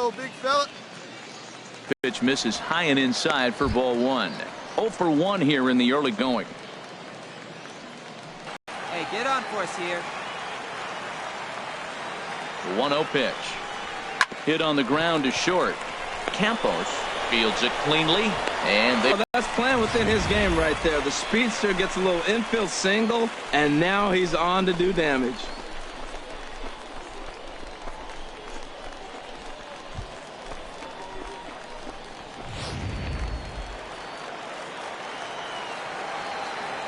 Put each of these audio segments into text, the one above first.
go, big fella. Pitch misses high and inside for ball one. 0 for 1 here in the early going. Hey, get on for us here. The 1-0 pitch. Hit on the ground to short. Campos fields it cleanly, and they... Well, that's playing within his game right there. The speedster gets a little infield single, and now he's on to do damage.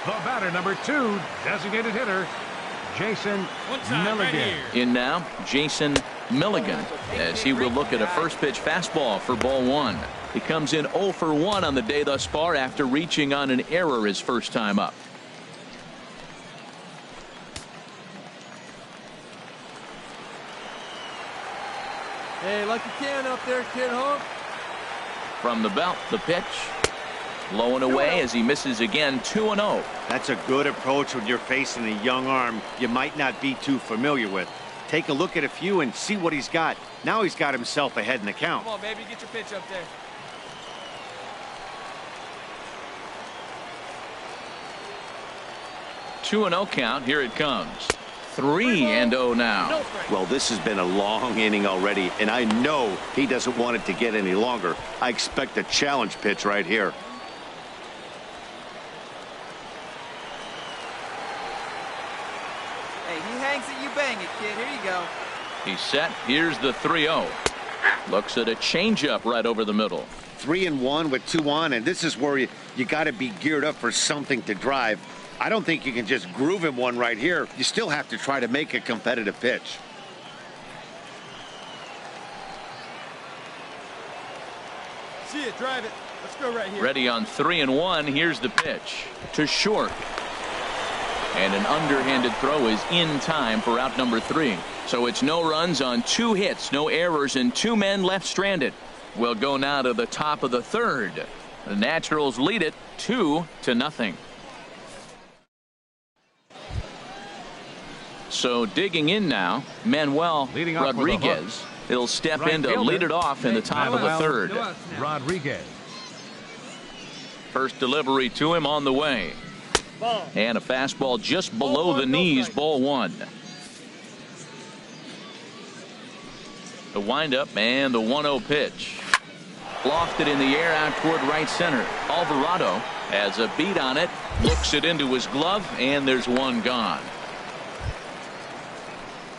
The batter, number 2, designated hitter, Jason Milligan. In now, Jason Milligan, as he will look at a first pitch fastball for ball one. He comes in 0 for 1 on the day thus far after reaching on an error his first time up. Hey, like you can up there, kid, huh? From the belt, the pitch. Low and away as he misses again. 2-0. That's a good approach when you're facing a young arm you might not be too familiar with. Take a look at a few and see what he's got. Now he's got himself ahead in the count. Come on, baby, get your pitch up there. Two 2-0 count. Here it comes. 3-0 now. Well, this has been a long inning already, and I know he doesn't want it to get any longer. I expect a challenge pitch right here. Hey, he hangs it, you bang it, kid. Here you go. He's set. Here's the 3-0. Looks at a changeup right over the middle. 3-1 with 2 on, and this is where you got to be geared up for something to drive. I don't think you can just groove him one right here. You still have to try to make a competitive pitch. See it, drive it. Let's go right here. Ready on 3-1. Here's the pitch to short. And an underhanded throw is in time for out number 3. So it's no runs on 2 hits, no errors, and 2 men left stranded. We'll go now to the top of the 3rd. The Naturals lead it 2-0. So digging in now, Manuel Rodriguez. He'll step in to lead it off in the top of the 3rd. Rodriguez. First delivery to him on the way. And a fastball just below the knees, ball 1. The windup and the 1-0 pitch. Lofted in the air out toward right center. Alvarado has a beat on it, looks it into his glove, and there's one gone.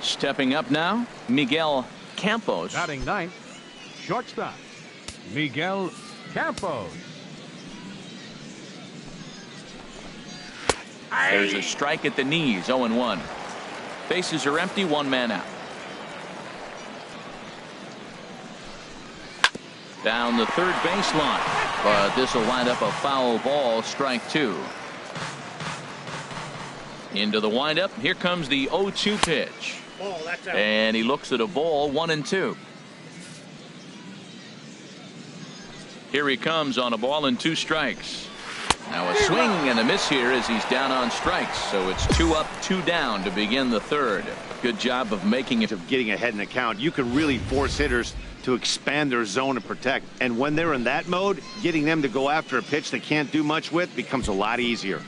Stepping up now, Miguel Campos. Batting 9th, shortstop, Miguel Campos. There's a strike at the knees, 0-1. Bases are empty, 1 man out. Down the 3rd baseline, but this will wind up a foul ball, strike 2. Into the windup, here comes the 0-2 pitch. And he looks at a ball, 1-2. Here he comes on a ball and 2 strikes. Now a swing and a miss here as he's down on strikes. So it's 2 up, 2 down to begin the 3rd. Good job of making it. Of getting ahead in the count, you can really force hitters to expand their zone and protect. And when they're in that mode, getting them to go after a pitch they can't do much with becomes a lot easier.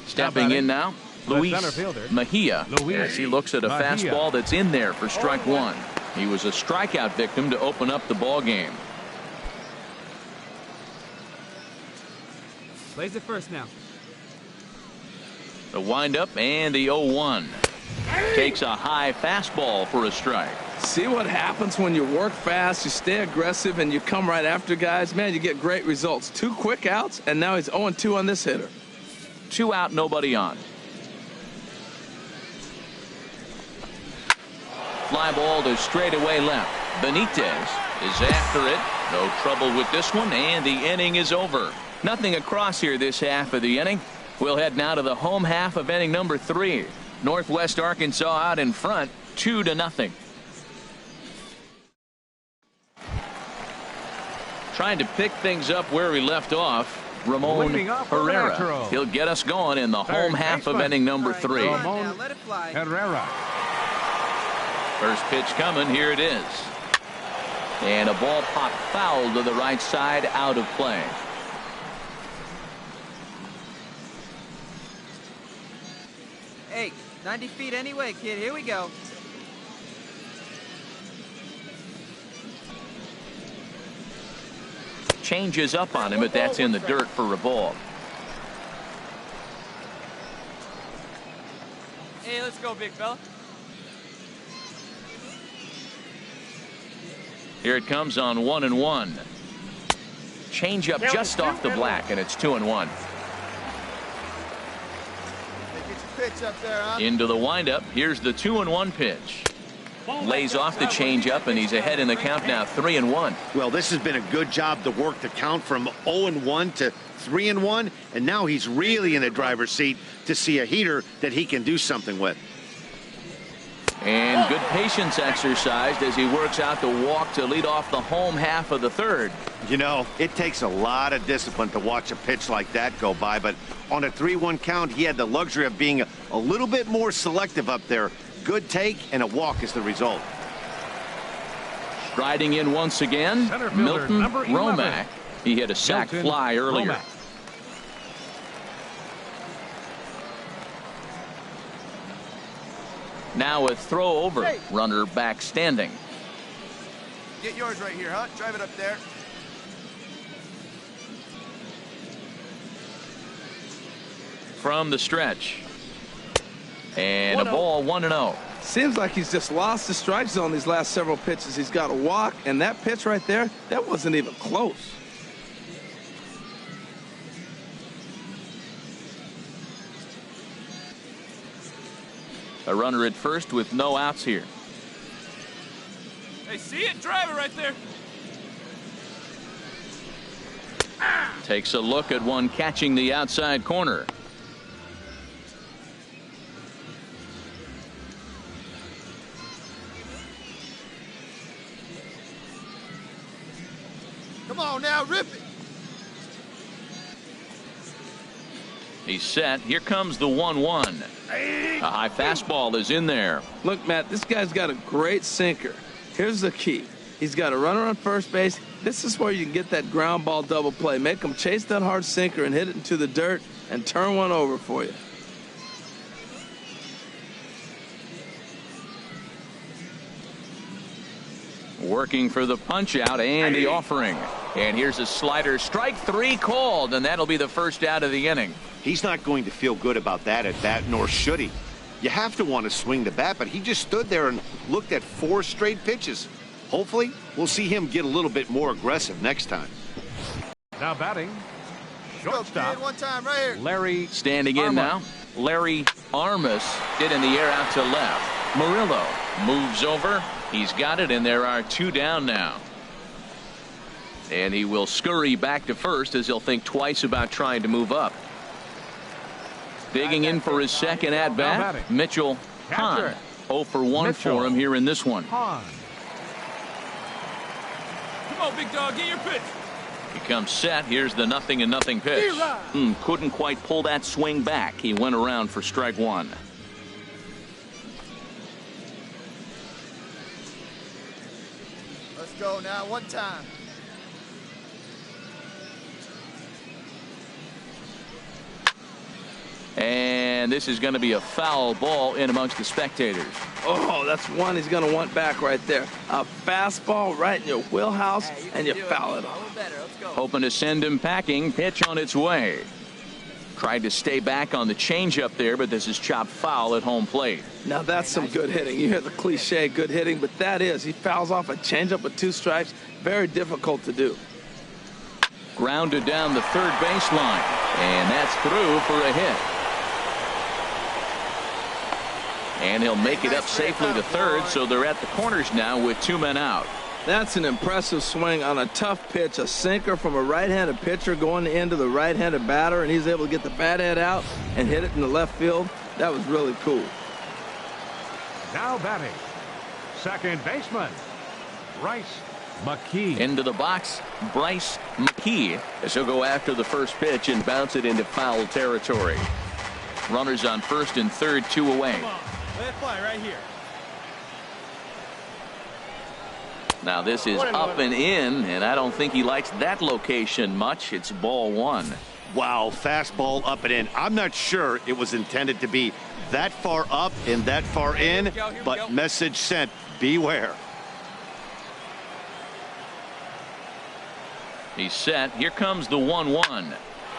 Stepping in now, Luis Mejia. As he looks at a fastball that's in there for strike 1. He was a strikeout victim to open up the ball game. Plays it first now. The windup and the 0-1. Takes a high fastball for a strike. See what happens when you work fast, you stay aggressive, and you come right after guys? Man, you get great results. 2 quick outs, and now he's 0-2 on this hitter. 2 out, nobody on. Fly ball to straightaway left. Benitez is after it. No trouble with this one, and the inning is over. Nothing across here this half of the inning. We'll head now to the home half of inning number 3. Northwest Arkansas out in front, 2-0. Trying to pick things up where we left off. Ramon Leading off with an Herrera. outro. He'll get us going in the home Third half of baseman. inning number All right, 3. come on Ramon now, let it fly. Herrera. First pitch coming. Here it is. And a ball popped foul to the right side, out of play. Hey, 90 feet anyway, kid. Here we go. Changes up on him, but that's in the dirt for a ball. Hey, let's go, big fella. Here it comes on 1-1. Change up just off the black, and it's 2-1. Get your pitch up there, huh? Into the windup. Here's the 2-1 pitch. Lays off the changeup, and he's ahead in the count now, 3-1. Well, this has been a good job to work the count from 0-1 to 3-1, and now he's really in the driver's seat to see a heater that he can do something with. And good patience exercised as he works out the walk to lead off the home half of the third. You know, it takes a lot of discipline to watch a pitch like that go by, but on a 3-1 count, he had the luxury of being a little bit more selective up there. Good take, and a walk is the result. Striding in once again, Center fielder, Milton number 11. Romack. He hit a sac Milton fly earlier. Romack. Now a throw over. Hey. Runner back standing. Get yours right here, huh? Drive it up there. From the stretch. And a ball, 1-0. Seems like he's just lost the strike zone these last several pitches. He's got a walk, and that pitch right there, that wasn't even close. A runner at first with no outs here. Hey, see it? Drive it right there. Takes a look at one catching the outside corner. Come on now, rip it. He's set. Here comes the 1-1. A high fastball is in there. Look, Matt, this guy's got a great sinker. Here's the key. He's got a runner on first base. This is where you can get that ground ball double play. Make him chase that hard sinker and hit it into the dirt and turn one over for you. Working for the punch out and the offering. And here's a slider. Strike 3 called, and that'll be the first out of the inning. He's not going to feel good about that at bat, nor should he. You have to want to swing the bat, but he just stood there and looked at 4 straight pitches. Hopefully, we'll see him get a little bit more aggressive next time. Now batting, Go, shortstop, kid, one time right here. Larry Standing in Armas. now, Larry Armas hit in the air out to left. Murillo moves over. He's got it, and there are 2 down now. And he will scurry back to first as he'll think twice about trying to move up. Digging in for his second at bat, Mitchell Hahn. Catcher. 0 for 1 Mitchell. for him here in this one. Hahn. Come on, big dog, get your pitch. He comes set. Here's the 0-0 pitch. Couldn't quite pull that swing back. He went around for strike 1. Let's go now, one time. And this is going to be a foul ball in amongst the spectators. Oh, that's one he's going to want back right there. A fastball right in your wheelhouse, and you foul it A off. little better. Let's go. Hoping to send him packing. Pitch on its way. Tried to stay back on the changeup there, but this is chopped foul at home plate. Now that's some good hitting. You hear the cliche good hitting, but that is. He fouls off a changeup with 2 strikes. Very difficult to do. Grounded down the third baseline, and that's through for a hit. And he'll make it up safely to third, so they're at the corners now with 2 men out. That's an impressive swing on a tough pitch, a sinker from a right-handed pitcher going into the right-handed batter, and he's able to get the bat head out and hit it in the left field. That was really cool. Now batting, second baseman, Bryce McKee. Into the box, Bryce McKee, as he'll go after the first pitch and bounce it into foul territory. Runners on first and third, 2 away. Come on, let it fly right here. Now this is up and in, and I don't think he likes that location much. It's ball 1. Wow, fastball up and in. I'm not sure it was intended to be that far up and that far in, but message sent, beware. He's set. Here comes the 1-1.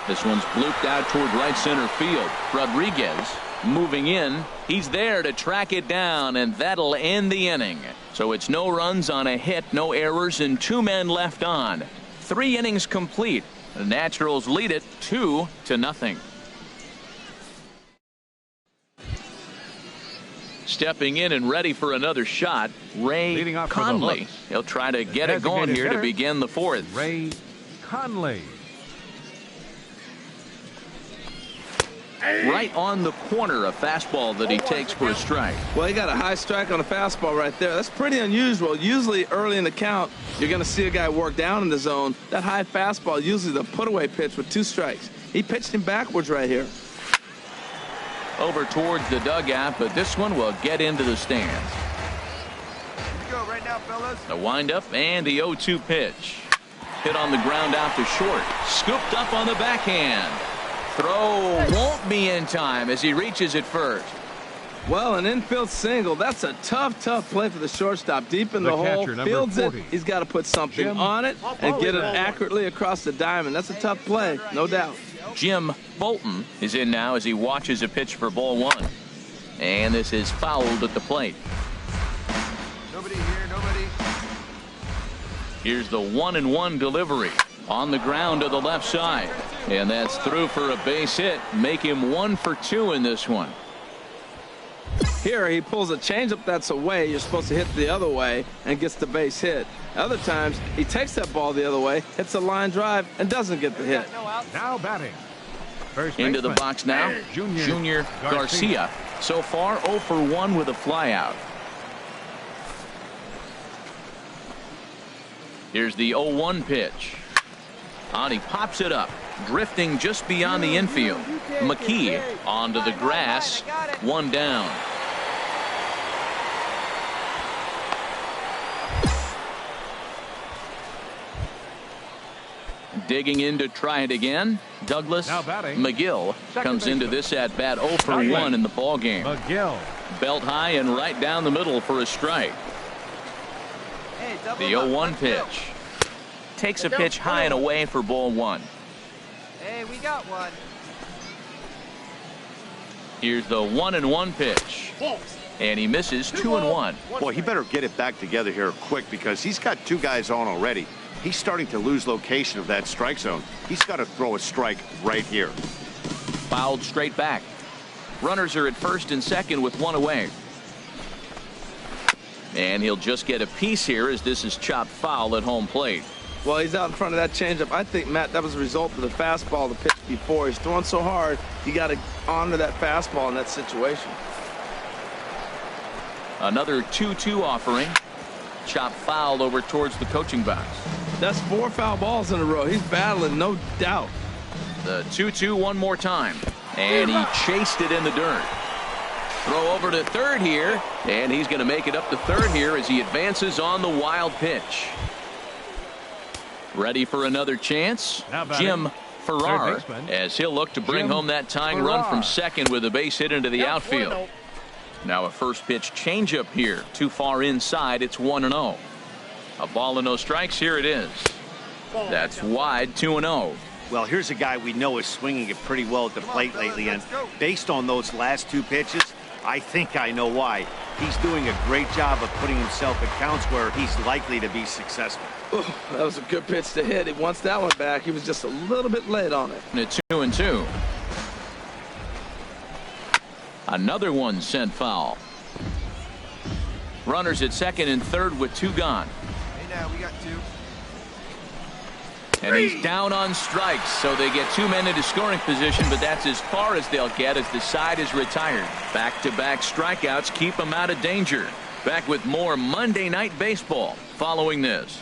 This one's blooped out toward right center field. Rodriguez moving in. He's there to track it down, and that'll end the inning. So it's no runs on a hit, no errors, and 2 men left on. 3 innings complete. The Naturals lead it 2-0. Stepping in and ready for another shot, Ray Conley. He'll try to get it going here to begin the 4th. Ray Conley. Right on the corner, a fastball that he takes for a strike. Well, he got a high strike on a fastball right there. That's pretty unusual. Usually early in the count, you're going to see a guy work down in the zone. That high fastball, usually the put-away pitch with 2 strikes. He pitched him backwards right here. Over towards the dugout, but this one will get into the stands. Here we go right now, fellas. The windup and the 0-2 pitch. Hit on the ground out to short. Scooped up on the backhand. Throw won't be in time as he reaches it first. Well, an infield single. That's a tough play for the shortstop. Deep in the hole, catcher, fields it. 40. He's got to put something on it and get it accurately across the diamond. That's a tough play, no doubt. Jim Bolton is in now as he watches a pitch for ball 1. And this is fouled at the plate. Nobody here, nobody. Here's the 1-1 delivery on the ground to the left side. And that's through for a base hit. Make him 1 for 2 in this one. Here he pulls a changeup that's away. You're supposed to hit the other way and gets the base hit. Other times he takes that ball the other way, hits a line drive, and doesn't get the hit. Now batting. First Into the baseman, box now, Junior Garcia. So far 0 for 1 with a flyout. Here's the 0-1 pitch. And he pops it up, drifting just beyond the infield. McKee onto the grass, 1 down. Digging in to try it again. Douglas McGill comes into this at bat 0 for 1 in the ball game. McGill. Belt high and right down the middle for a strike. The 0-1 pitch. Takes a pitch high and away for ball 1. Hey, we got one. Here's the 1-1 pitch. And he misses 2-1. Boy, he better get it back together here quick because he's got 2 guys on already. He's starting to lose location of that strike zone. He's got to throw a strike right here. Fouled straight back. Runners are at first and second with 1 away. And he'll just get a piece here as this is chopped foul at home plate. Well, he's out in front of that changeup. I think, Matt, that was a result of the fastball the pitch before. He's throwing so hard, you got to honor that fastball in that situation. Another 2-2 offering. Chopped foul over towards the coaching box. That's 4 foul balls in a row. He's battling, no doubt. The 2-2 one more time. And he chased it in the dirt. Throw over to third here. And he's going to make it up to third here as he advances on the wild pitch. Ready for another chance. Jim Farrar as he'll look to bring home that tying run from second with a base hit into the outfield. Now a first pitch changeup here. Too far inside. It's 1-0. A ball and no strikes. Here it is. That's wide. 2-0. Well, here's a guy we know is swinging it pretty well at the plate lately, and based on those last 2 pitches, I think I know why. He's doing a great job of putting himself at counts where he's likely to be successful. Ooh, that was a good pitch to hit. He wants that one back. He was just a little bit late on it. And it's 2-2. Another one sent foul. Runners at second and third with 2 gone. Hey, now we got 2. And he's down on strikes, so they get 2 men into scoring position, but that's as far as they'll get as the side is retired. Back-to-back strikeouts keep them out of danger. Back with more Monday Night Baseball following this.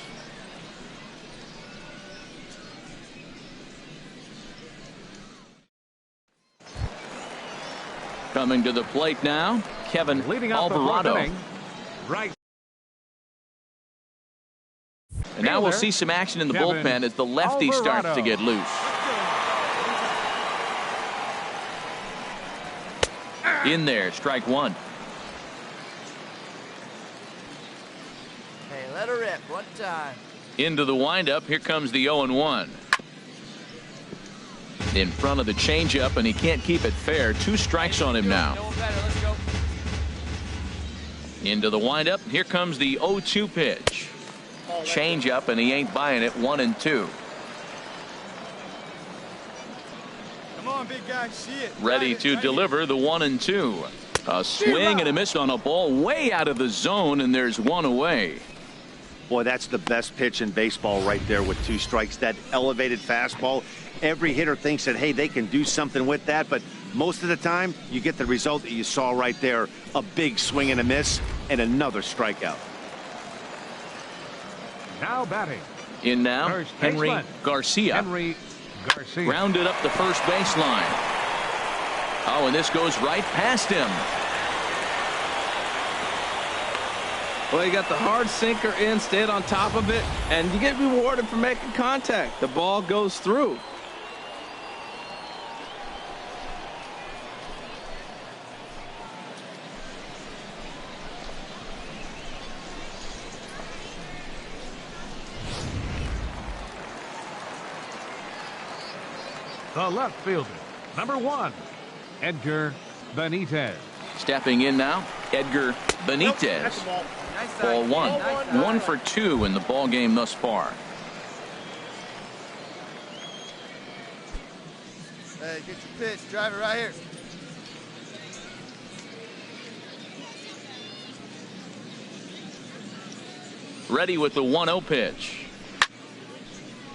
Coming to the plate now, Kevin Leading off the fourth Alvarado. inning, right. And now we'll Fielder, see some action in the Kevin bullpen as the lefty starts Alvarado. to get loose. In there, strike one. Hey, let her rip. One time. Into the windup. Here comes the 0-1. In front of the changeup, and he can't keep it fair. 2 strikes on him now. Let's go. Into the windup. Here comes the 0-2 pitch. Changeup, and he ain't buying it. 1-2. Come on, big guy. See it. Ready to deliver the 1-2. A swing and a miss on a ball way out of the zone, and there's one away. Boy, that's the best pitch in baseball right there with 2 strikes. That elevated fastball. Every hitter thinks that, hey, they can do something with that, but most of the time you get the result that you saw right there. A big swing and a miss and another strikeout. Now batting. In now, First Henry baseman. Garcia. Henry Garcia. Grounded up the first baseline. Oh, and this goes right past him. Well, you got the hard sinker in, stayed on top of it, and you get rewarded for making contact. The ball goes through. The left fielder, number 1, Edgar Benitez. Stepping in now, Edgar Benitez. Nice Ball side. 1. Nice side. 1 for 2 in the ball game thus far. Hey, get your pitch. Drive it right here. Ready with the 1-0 pitch.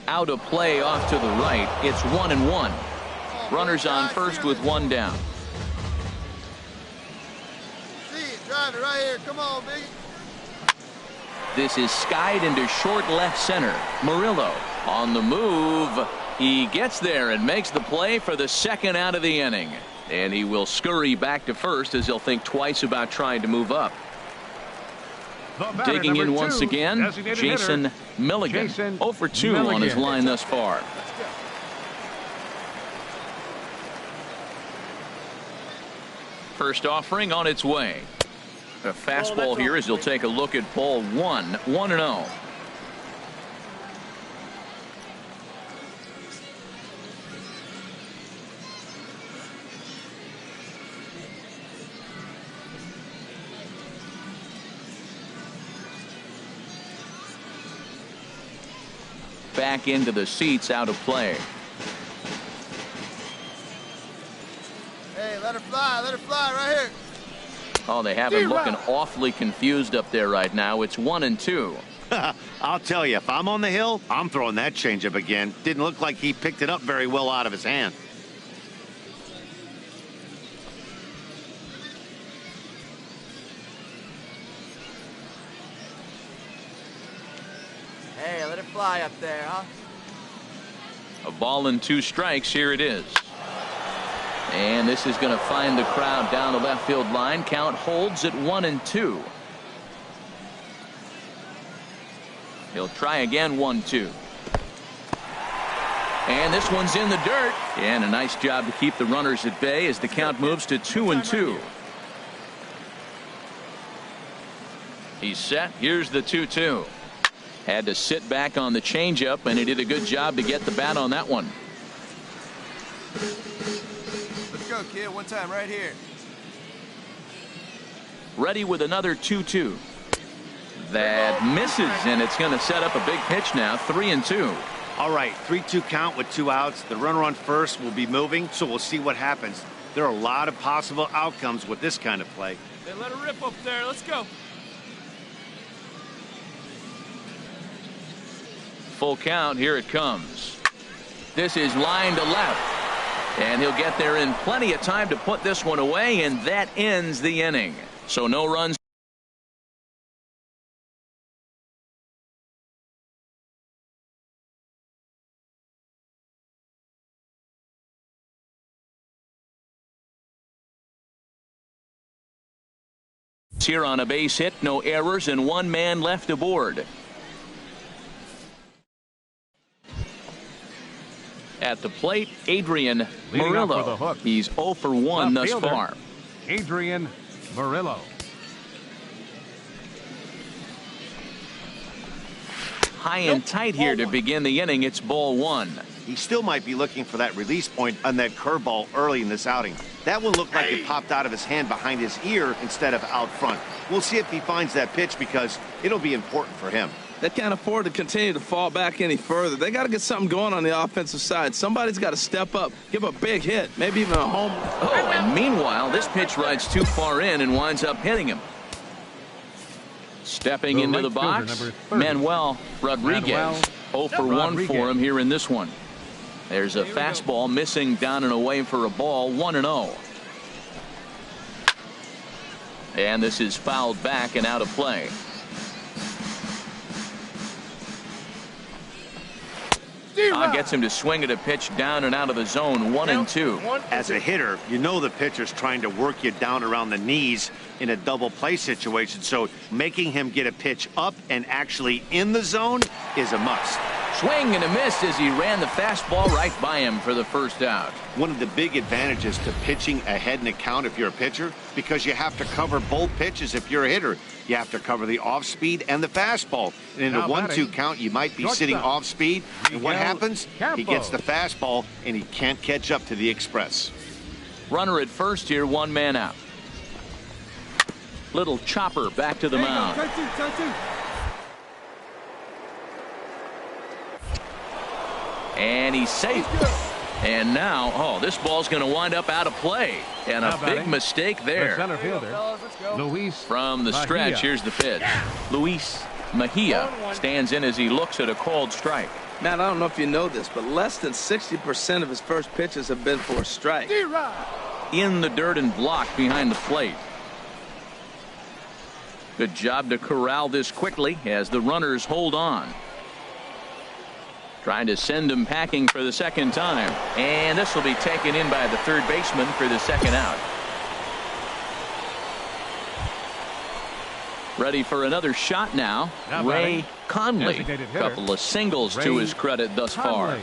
Out of play off to the right. It's 1-1. Runners on first with 1 down. See it. Drive it right here. Come on, biggie. This is skied into short left center. Murillo on the move. He gets there and makes the play for the second out of the inning. And he will scurry back to first as he'll think twice about trying to move up. The batter, Digging in number once 2, again, designated Jason hitter, Milligan. Jason 0 for 2 on his Milligan. line thus far. First offering on its way. A fastball here as he'll take a look at ball 1. 1-0. Back into the seats, out of play. Hey, let her fly. Let her fly right here. Oh, they have him looking awfully confused up there right now. It's 1-2. I'll tell you, if I'm on the hill, I'm throwing that changeup again. Didn't look like he picked it up very well out of his hand. Hey, let it fly up there, huh? A ball and 2 strikes. Here it is. And this is going to find the crowd down the left field line. Count holds at 1-2. He'll try again. 1-2. And this one's in the dirt. And a nice job to keep the runners at bay as the count moves to 2-2. He's set. Here's the 2-2. Had to sit back on the changeup, and he did a good job to get the bat on that one. Let's go, kid. One time right here. Ready with another 2-2. That misses, and it's going to set up a big pitch now. 3-2. All right, 3-2 count with 2 outs. The runner on first will be moving, so we'll see what happens. There are a lot of possible outcomes with this kind of play. They let her rip up there. Let's go. Full count. Here it comes. This is line to left, and he'll get there in plenty of time to put this one away, and that ends the inning. So no runs. here on a base hit, no errors, and one man left aboard. At the plate, Adrian Murillo. He's 0 for 1 thus far. Adrian Murillo. High and tight here to begin the inning. It's ball 1. He still might be looking for that release point on that curveball early in this outing. That one looked like it popped out of his hand behind his ear instead of out front. We'll see if he finds that pitch because it'll be important for him. They can't afford to continue to fall back any further. They got to get something going on the offensive side. Somebody's got to step up, give a big hit, maybe even a home. Oh, and meanwhile, this pitch rides too far in and winds up hitting him. Stepping into the box, Manuel Rodriguez. 0 for 1 for him here in this one. There's a fastball missing down and away for a ball, 1-0. And this is fouled back and out of play. Gets him to swing at a pitch down and out of the zone, 1-2. As a hitter, you know the pitcher's trying to work you down around the knees in a double play situation, so making him get a pitch up and actually in the zone is a must. Swing and a miss as he ran the fastball right by him for the first out. One of the big advantages to pitching ahead in the count if you're a pitcher, because you have to cover both pitches if you're a hitter. You have to cover the off speed and the fastball. And in a 1-2 count, you might be sitting off speed. And what happens? He gets the fastball and he can't catch up to the express. Runner at first here, one man out. Little chopper back to the mound. And he's safe. And now, oh, this ball's going to wind up out of play. And a big mistake there. Center fielder, Luis From the stretch, here's the pitch. Luis Mejia stands in as he looks at a called strike. Matt, I don't know if you know this, but less than 60% of his first pitches have been for a strike. In the dirt and blocked behind the plate. Good job to corral this quickly as the runners hold on. Trying to send him packing for the second time. And this will be taken in by the third baseman for the second out. Ready for another shot now. Ray Conley. Couple of singles to his credit thus far.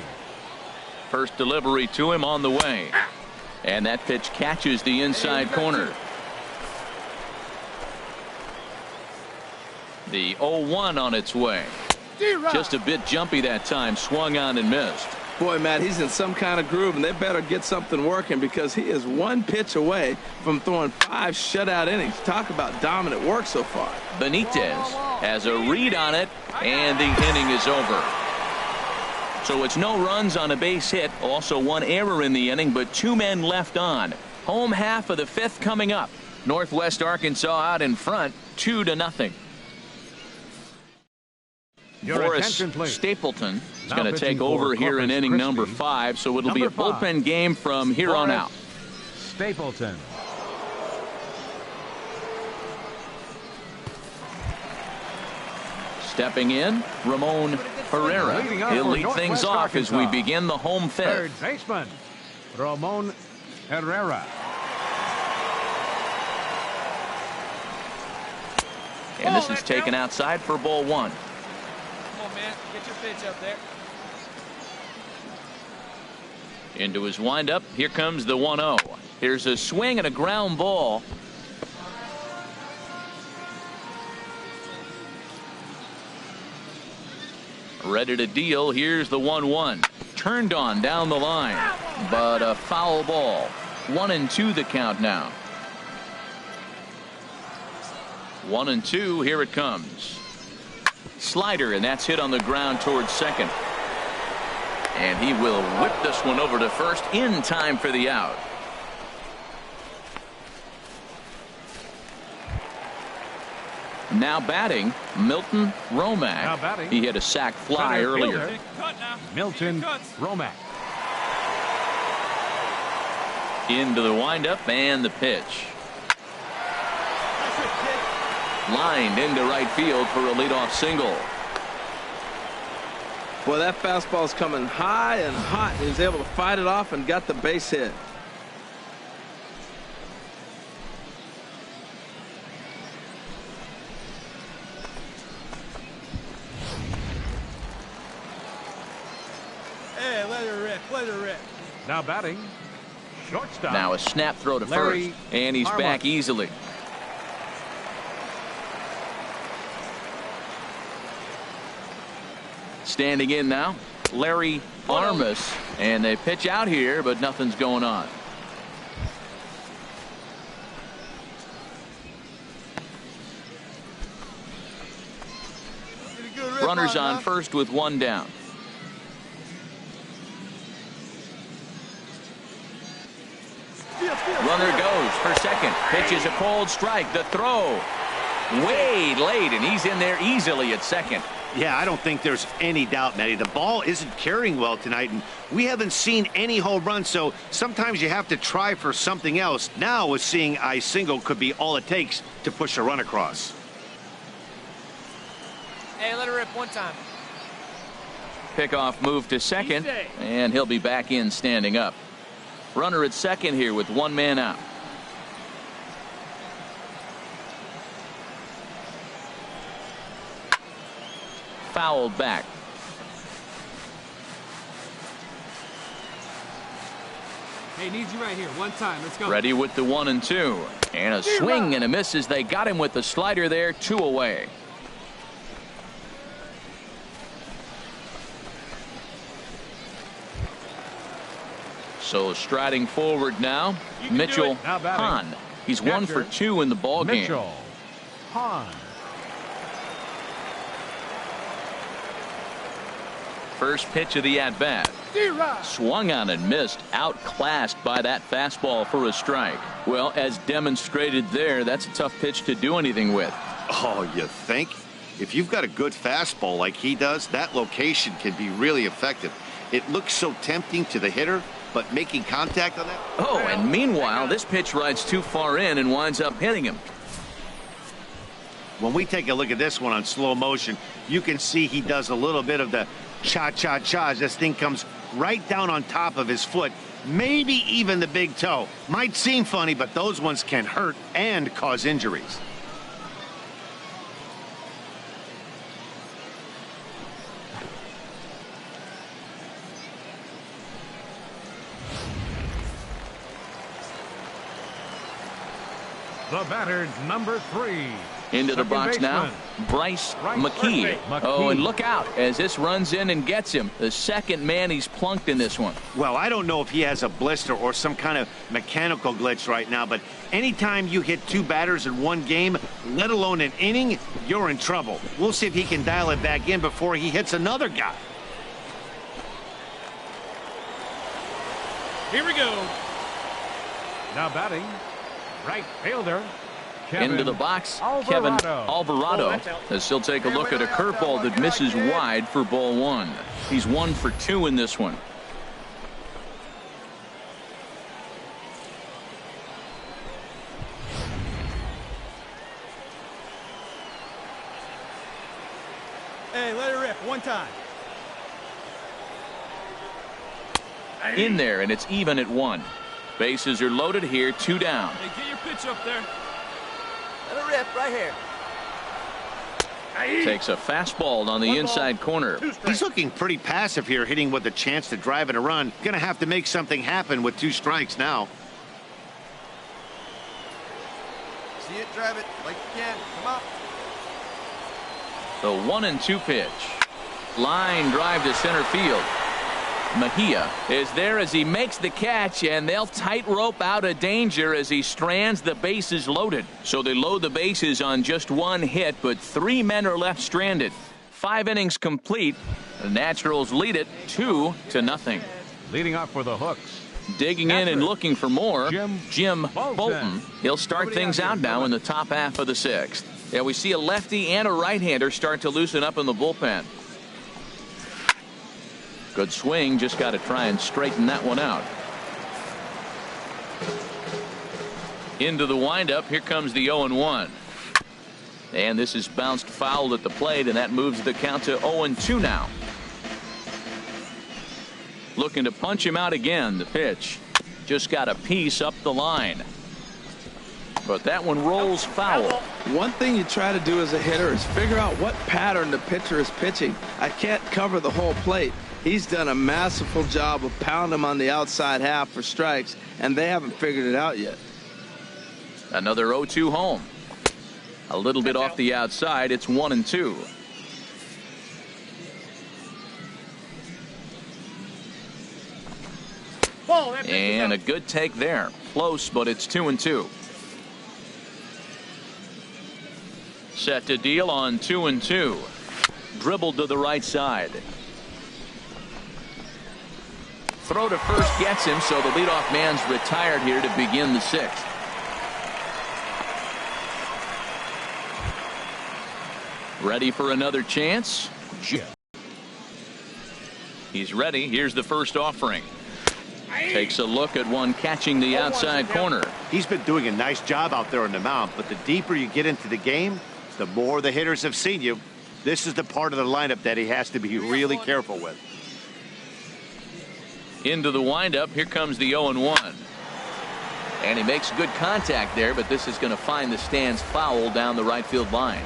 First delivery to him on the way. And that pitch catches the inside corner. The 0-1 on its way. Just a bit jumpy that time. Swung on and missed. Boy, Matt, he's in some kind of groove, and they better get something working because he is one pitch away from throwing 5 shutout innings. Talk about dominant work so far. Benitez has a read on it, and the inning is over. So it's no runs on a base hit. Also 1 error in the inning, but 2 men left on. Home half of the 5th coming up. Northwest Arkansas out in front, 2-0. Boris Stapleton is going to take over here in inning number 5, so it'll be a bullpen game from here on out. Stapleton. Stepping in, Ramon Herrera. He'll lead things off as we begin the home 5th. Third baseman, Ramon Herrera. And this is taken outside for ball 1. Man, get your pitch up there. Into his windup. Here comes the 1-0. Here's a swing and a ground ball. Ready to deal. Here's the 1-1. Turned on down the line, but a foul ball. 1-2 the count now. 1-2. Here it comes. Slider, and that's hit on the ground towards second. And he will whip this one over to first in time for the out. Now batting, Milton Romack. He hit a sac fly earlier. Milton Romack. Into the windup and the pitch. Lined into right field for a leadoff single. Well, that fastball's coming high and hot. He was able to fight it off and got the base hit. Play the rip. Now batting, shortstop. Now a snap throw to Larry first, and he's Harmon. back easily. Standing in now, Larry Armas, and they pitch out here, but nothing's going on. Get a good rip Runners on on first with one down. Runner goes for second. Pitches a cold strike. The throw way late, and he's in there easily at second. Yeah, I don't think there's any doubt, Matty. The ball isn't carrying well tonight, and we haven't seen any home runs, so sometimes you have to try for something else. Now, with seeing I single could be all it takes to push a run across. Hey, let it rip one time. Pickoff move to second, and he'll be back in standing up. Runner at second here with one man out. Fouled back. Hey, needs you right here. One time. Let's go. Ready with the 1 and 2. And a swing and a miss as they got him with the slider there. 2 away. So striding forward now, Mitchell Hahn. He's 1 for 2 in the ball game. Mitchell Hahn. First pitch of the at-bat. Swung on and missed, outclassed by that fastball for a strike. Well, as demonstrated there, that's a tough pitch to do anything with. Oh, you think? If you've got a good fastball like he does, that location can be really effective. It looks so tempting to the hitter, but making contact on that. Oh, and meanwhile, this pitch rides too far in and winds up hitting him. When we take a look at this one on slow motion, you can see he does a little bit of the cha-cha-cha as this thing comes right down on top of his foot, maybe even the big toe. Might seem funny, but those ones can hurt and cause injuries. The batter, number 3. Into the Second box now, baseman, Bryce Bryce McKee. McKee. Oh, and look out as this runs in and gets him. The second man he's plunked in this one. Well, I don't know if he has a blister or some kind of mechanical glitch right now, but anytime you hit 2 batters in one game, let alone an inning, you're in trouble. We'll see if he can dial it back in before he hits another guy. Here we go. Now batting, right fielder. Kevin Into the box, Alvarado. Kevin Alvarado. As he'll take a look at a curveball that misses wide for ball 1. He's 1 for 2 in this one. Hey, let it rip. One time. In there, and it's even at 1. Bases are loaded here, 2 down. Hey, get your pitch up there. Let it rip right here. Takes a fastball on the inside corner. He's looking pretty passive here, hitting with a chance to drive in a run. Gonna have to make something happen with 2 strikes now. See it, drive it like you can. Come on. The 1 and 2 pitch. Line drive to center field. Mejia is there as he makes the catch, and they'll tightrope out of danger as he strands the bases loaded. So they load the bases on just 1 hit, but 3 men are left stranded. 5 innings complete. The Naturals lead it 2-0. Leading off for the Hooks. Digging in and looking for more, Jim Bolton. Bolton. He'll start things out now in the top half of the 6th. Yeah, we see a lefty and a right-hander start to loosen up in the bullpen. Good swing, just got to try and straighten that one out. Into the windup, here comes the 0-1. And this is bounced fouled at the plate, and that moves the count to 0-2 now. Looking to punch him out again. The pitch just got a piece up the line. But that one rolls foul. One thing you try to do as a hitter is figure out what pattern the pitcher is pitching. I can't cover the whole plate. He's done a masterful job of pounding him on the outside half for strikes, and they haven't figured it out yet. Another 0-2 home. A little bit off the outside. It's 1-2. And a good take there. Close, but it's 2-2. Set to deal on 2-2. Dribbled to the right side. Throw to first gets him, so the leadoff man's retired here to begin the sixth. Ready for another chance? He's ready. Here's the first offering. Takes a look at one catching the outside corner. He's been doing a nice job out there on the mound, but the deeper you get into the game, the more the hitters have seen you. This is the part of the lineup that he has to be really careful with. Into the windup. Here comes the 0-1. And he makes good contact there, but this is going to find the stands foul down the right field line.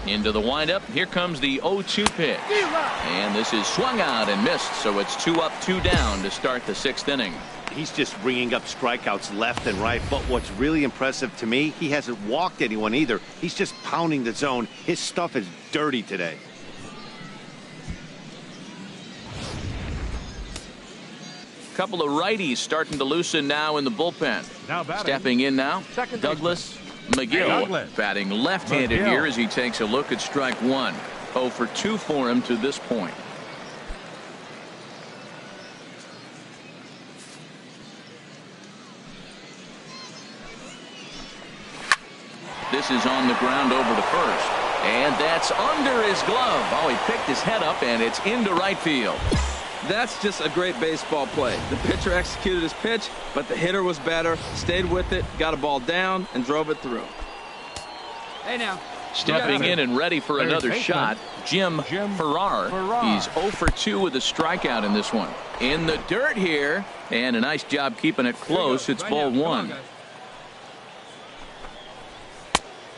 Into the windup. Here comes the 0-2 pitch. And this is swung out and missed, so it's 2 up, 2 down to start the sixth inning. He's just bringing up strikeouts left and right, but what's really impressive to me, he hasn't walked anyone either. He's just pounding the zone. His stuff is dirty today. Couple of righties starting to loosen now in the bullpen. Now batting. Stepping in now, Second Douglas McGill. Douglas. Batting left-handed here as he takes a look at strike one. 0 for 2 for him to this point. This is on the ground over to first. And that's under his glove. Oh, he picked his head up, and it's into right field. That's just a great baseball play. The pitcher executed his pitch, but the hitter was better, stayed with it, got a ball down, and drove it through. Hey now. Stepping in and ready for another shot, Jim Farrar. He's 0 for 2 with a strikeout in this one. In the dirt here, and a nice job keeping it close. It's ball one.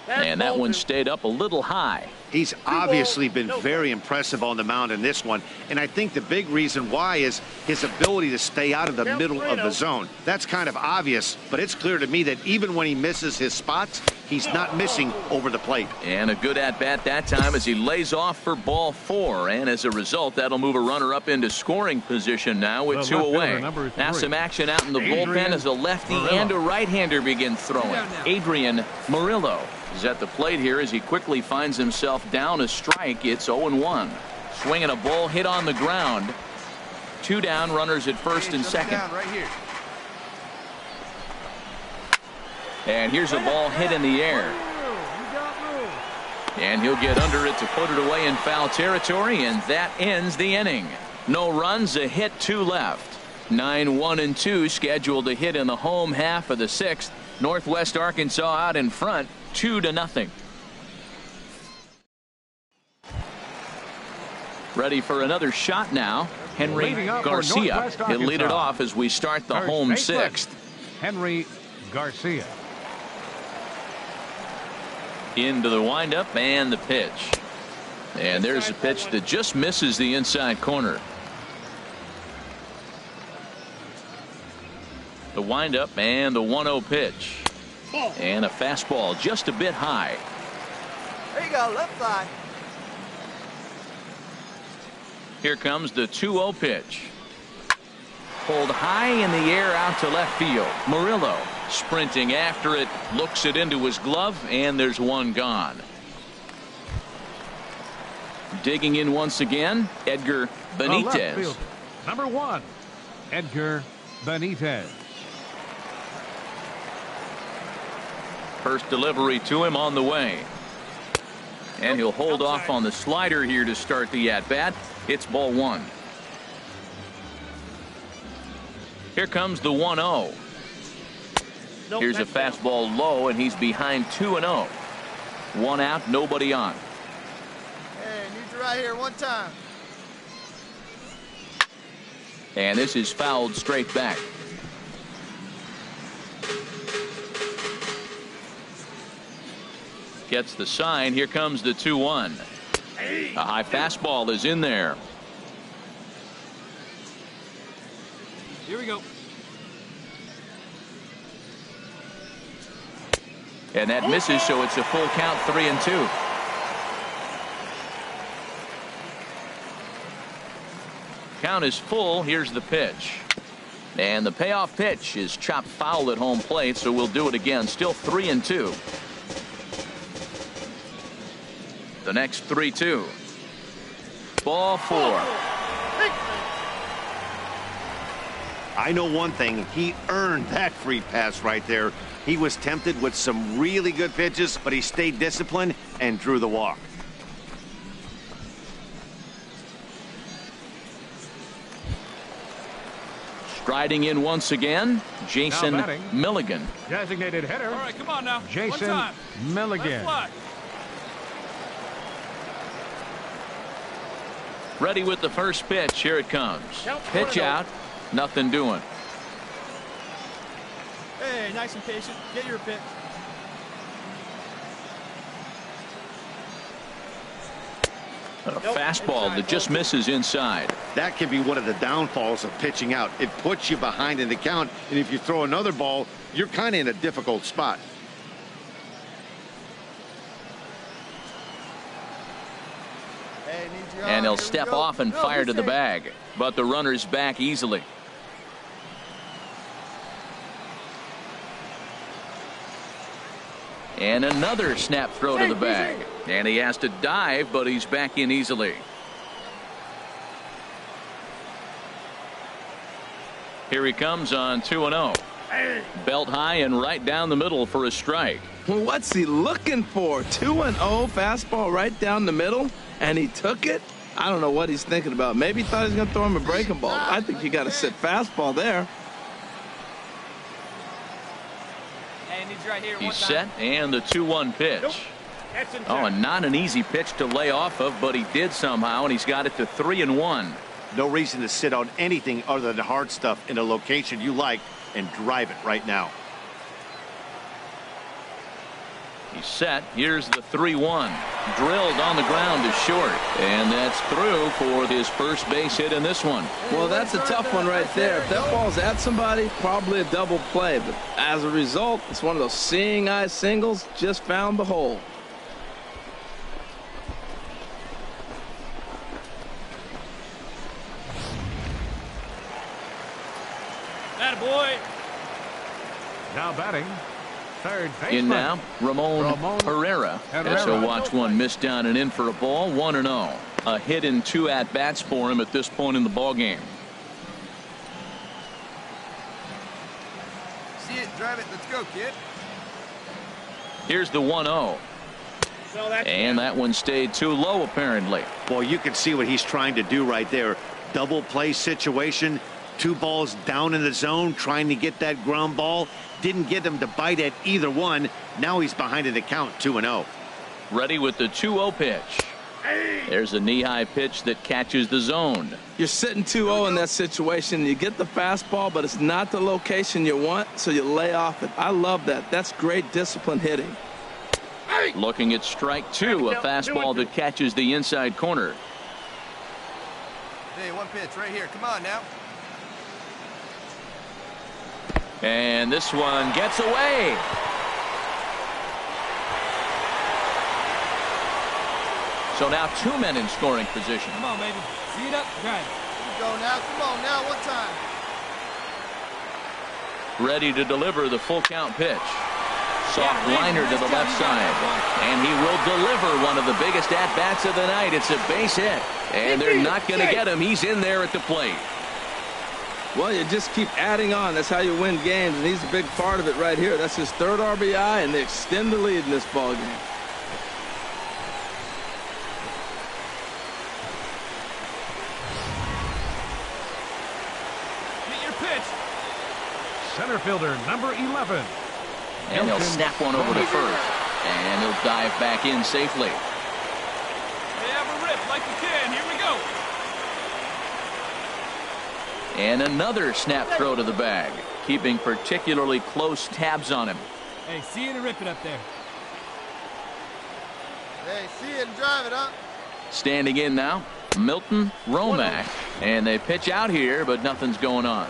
And that one stayed up a little high. He's obviously been very impressive on the mound in this one, and I think the big reason why is his ability to stay out of the middle of the zone. That's kind of obvious, but it's clear to me that even when he misses his spots, he's not missing over the plate. And a good at-bat that time as he lays off for ball 4, and as a result, that'll move a runner up into scoring position now with 2 away. Now some action out in the bullpen as a lefty and a right-hander begin throwing. Adrian Murillo is at the plate here as he quickly finds himself down a strike. It's 0-1. Swinging a ball hit on the ground. 2 down, runners at first and second. And here's a ball hit in the air. And he'll get under it to put it away in foul territory, and that ends the inning. No runs, a hit, 2 left. 9-1-2 scheduled to hit in the home half of the sixth. Northwest Arkansas out in front, 2-0. Ready for another shot now. Henry Garcia. He'll lead it off as we start the home sixth. Henry Garcia. Into the windup and the pitch. And there's a pitch that just misses the inside corner. The windup and the 1-0 pitch. And a fastball just a bit high. There you go, left side. Here comes the 2-0 pitch. Pulled high in the air out to left field. Murillo sprinting after it, looks it into his glove, and there's one gone. Digging in once again, Edgar Benitez. Number 1, Edgar Benitez. First delivery to him on the way. And he'll hold off on the slider here to start the at-bat. It's ball 1. Here comes the 1-0. Here's a fastball low, and he's behind 2-0. 1 out, nobody on. Hey, need you right here one time. And this is fouled straight back. Gets the sign. Here comes the 2-1. A high fastball is in there. Here we go. And that misses, so it's a full count, 3-2. Count is full. Here's the pitch. And the payoff pitch is chopped foul at home plate, so we'll do it again. Still 3-2. The next 3-2. Ball 4. I know one thing. He earned that free pass right there. He was tempted with some really good pitches, but he stayed disciplined and drew the walk. Striding in once again, Jason Milligan. Designated hitter. All right, come on now. Jason One time. Milligan. Left fly. Ready with the first pitch. Here it comes. Pitch out. Nothing doing. Hey, nice and patient. Get your pick. A fastball that just misses inside. That can be one of the downfalls of pitching out. It puts you behind in the count, and if you throw another ball, you're kind of in a difficult spot. And he'll step off and fire to the bag. But the runner's back easily. And another snap throw to the bag. And he has to dive, but he's back in easily. Here he comes on 2-0. Belt high and right down the middle for a strike. What's he looking for? 2-0 fastball right down the middle, and he took it? I don't know what he's thinking about. Maybe he thought he was going to throw him a breaking ball. I think you got to sit fastball there. Right here, He's set, and the 2-1 pitch. Nope. Oh, and not an easy pitch to lay off of, but he did somehow, and he's got it to 3-1. No reason to sit on anything other than hard stuff in a location you like and drive it right now. He's set. Here's the 3-1. Drilled on the ground to short. And that's through for his first base hit in this one. Well, that's a tough one right there. If that ball's at somebody, probably a double play. But as a result, it's one of those seeing eye singles. Just found the hole. Attaboy. Now batting, third baseman. In now, Ramon Herrera. As he'll watch one miss down and in for a ball. 1-0. A hit in 2 at-bats for him at this point in the ballgame. See it, drive it. Let's go, kid. Here's the 1-0. And that one stayed too low, apparently. Well, you can see what he's trying to do right there. Double play situation. 2 balls down in the zone, trying to get that ground ball. Didn't get him to bite at either one. Now he's behind in the count, 2-0. Ready with the 2-0 pitch. There's a knee-high pitch that catches the zone. You're sitting 2-0 in that situation. You get the fastball, but it's not the location you want, so you lay off it. I love that. That's great discipline hitting. Looking at strike 2, a fastball that catches the inside corner. Hey, one pitch right here. Come on now. And this one gets away. So now 2 men in scoring position. Come on, baby. See it up. Drive. Here we go now. Come on now. One time. Ready to deliver the full count pitch. Soft liner to the left side. And he will deliver one of the biggest at-bats of the night. It's a base hit. And they're not going to get him. He's in there at the plate. Well, you just keep adding on. That's how you win games, and he's a big part of it right here. That's his 3rd RBI, and they extend the lead in this ball game. Get your pitch. Center fielder, number 11. And he'll snap one over to first. And he'll dive back in safely. Hey, have a rip like you can. Here we go. And another snap throw to the bag, keeping particularly close tabs on him. Hey, see it and rip it up there. Hey, see it and drive it up. Standing in now, Milton Romack. And they pitch out here, but nothing's going on.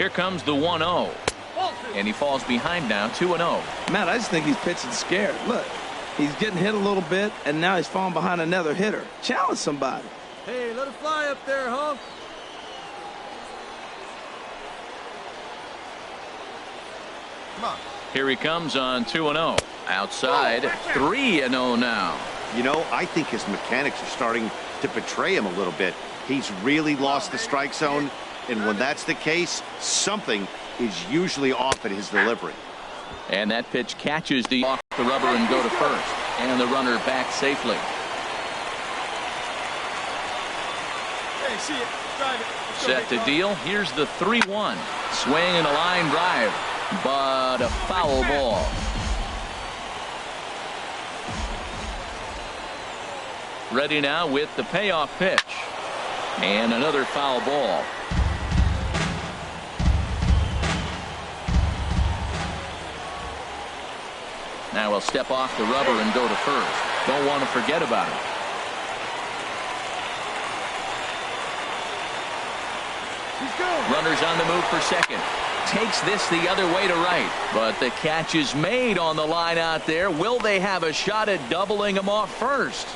Here comes the 1-0. And he falls behind now, 2-0. Matt, I just think he's pitching scared. Look, he's getting hit a little bit, and now he's falling behind another hitter. Challenge somebody. Hey, let it fly up there, huh? Come on. Here he comes on 2-0. Outside, 3-0 now. You know, I think his mechanics are starting to betray him a little bit. He's really lost the strike zone, and when that's the case, something is usually off at his delivery. And that pitch catches off the rubber and go to first. And the runner back safely. Hey, see it. Drive it. Let's go, Set big to dog. deal. Here's the 3-1. Swing and a line drive, but a foul ball. Ready now with the payoff pitch. And another foul ball. Now he'll step off the rubber and go to first. Don't want to forget about it. He's going. Runners on the move for second. Takes this the other way to right. But the catch is made on the line out there. Will they have a shot at doubling him off first?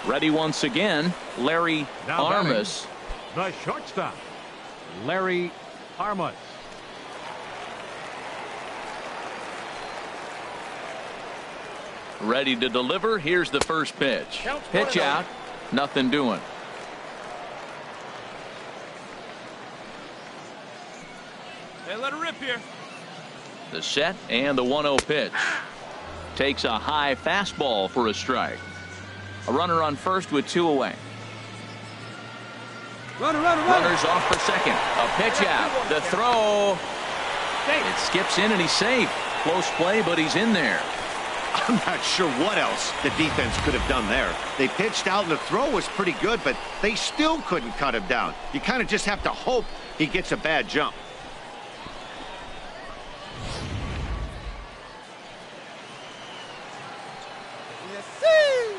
Ready once again, Larry Now Armas. The shortstop, Larry Armas. Ready to deliver. Here's the first pitch. Counts Pitch 1-0. out. Nothing doing. Hey, let it rip here. The set and the 1-0 pitch. Takes a high fastball for a strike. A runner on first with 2 away. Runner. Runners off for second. A pitch out. The throw. It skips in and he's safe. Close play, but he's in there. I'm not sure what else the defense could have done there. They pitched out and the throw was pretty good, but they still couldn't cut him down. You kind of just have to hope he gets a bad jump. Yes, see.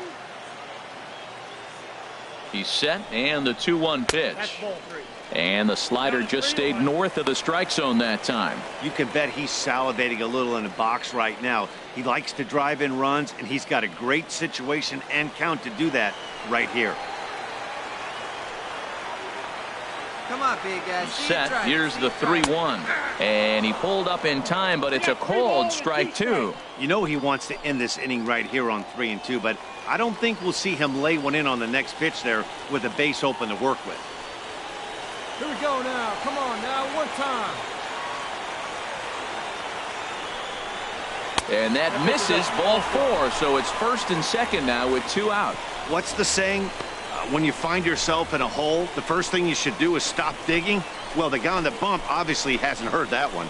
He's set and the 2-1 pitch. That's ball 3. And the slider just stayed north of the strike zone that time. You can bet he's salivating a little in the box right now. He likes to drive in runs, and he's got a great situation and count to do that right here. Come on, big guy. See it, Set. try it. Here's See the it, try it. 3-1. And he pulled up in time, but it's a called strike 2. You know he wants to end this inning right here on 3-2, but I don't think we'll see him lay one in on the next pitch there with a base open to work with. Here we go now. Come on now. One time. And that misses ball 4. So it's first and second now with 2 out. What's the saying? When you find yourself in a hole, the first thing you should do is stop digging. Well, the guy on the bump obviously hasn't heard that one.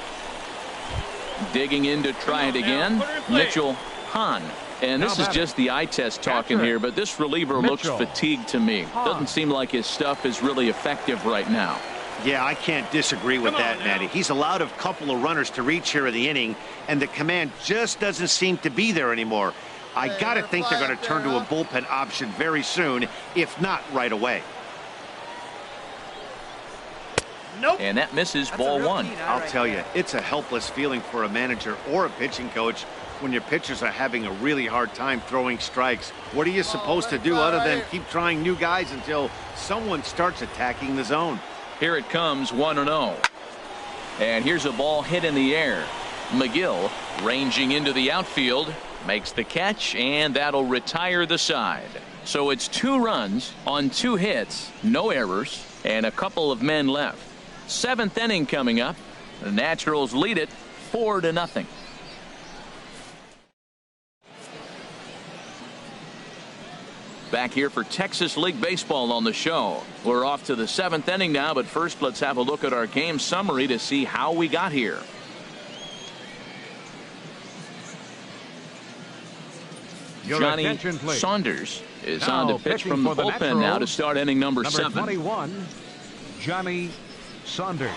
Digging in to try it again. Mitchell Hahn. And this is just the eye test talking here, but this reliever looks fatigued to me. Doesn't seem like his stuff is really effective right now. Yeah, I can't disagree with that, Matty. He's allowed a couple of runners to reach here in the inning, and the command just doesn't seem to be there anymore. I got to think they're going to turn to a bullpen option very soon, if not right away. Nope. And that misses That's ball a real 1. keen eye I'll right tell there. you, it's a helpless feeling for a manager or a pitching coach when your pitchers are having a really hard time throwing strikes. What are you supposed to do other than keep trying new guys until someone starts attacking the zone? Here it comes, 1-0. And here's a ball hit in the air. McGill ranging into the outfield, makes the catch, and that'll retire the side. So it's 2 runs on 2 hits, no errors, and a couple of men left. 7th inning coming up. The Naturals lead it 4-0. Back here for Texas League Baseball on the show. We're off to the 7th inning now, but first let's have a look at our game summary to see how we got here. Your Johnny attention, please. Saunders is Now on to pitch pitching from the for the bullpen now to Naturals, start inning number 7. 21, Johnny Saunders.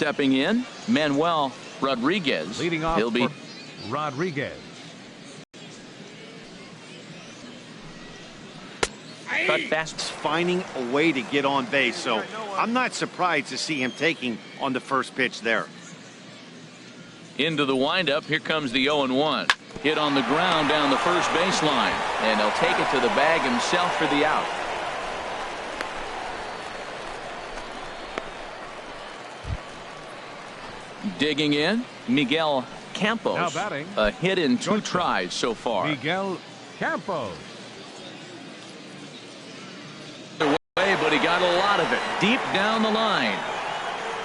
stepping in, Manuel Rodriguez. Leading off He'll be for Rodriguez. cut fast. Finding a way to get on base, so I'm not surprised to see him taking on the first pitch there. Into the windup. Here comes the 0-1. Hit on the ground down the first baseline, and he'll take it to the bag himself for the out. Digging in, Miguel Campos. Now batting, a hit in 2 tries so far. Miguel Campos. But he got a lot of it deep down the line.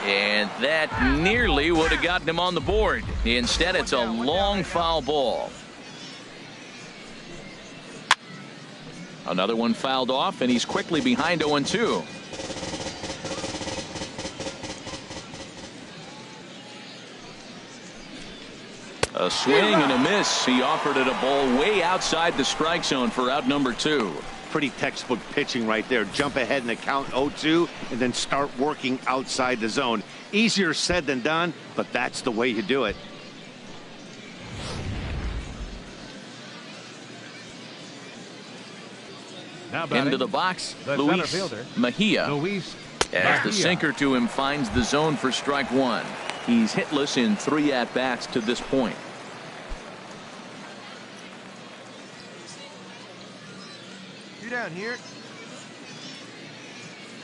And that nearly would have gotten him on the board. Instead, it's a long foul ball. Another one fouled off, and he's quickly behind 0-2. A swing and a miss. He offered it a ball way outside the strike zone for out number 2. Pretty textbook pitching right there. Jump ahead in the count 0-2 and then start working outside the zone. Easier said than done, but that's the way you do it. Now batting, into the box, the Luis center fielder, Mejia. As the sinker to him finds the zone for strike 1. He's hitless in 3 at-bats to this point. You down here?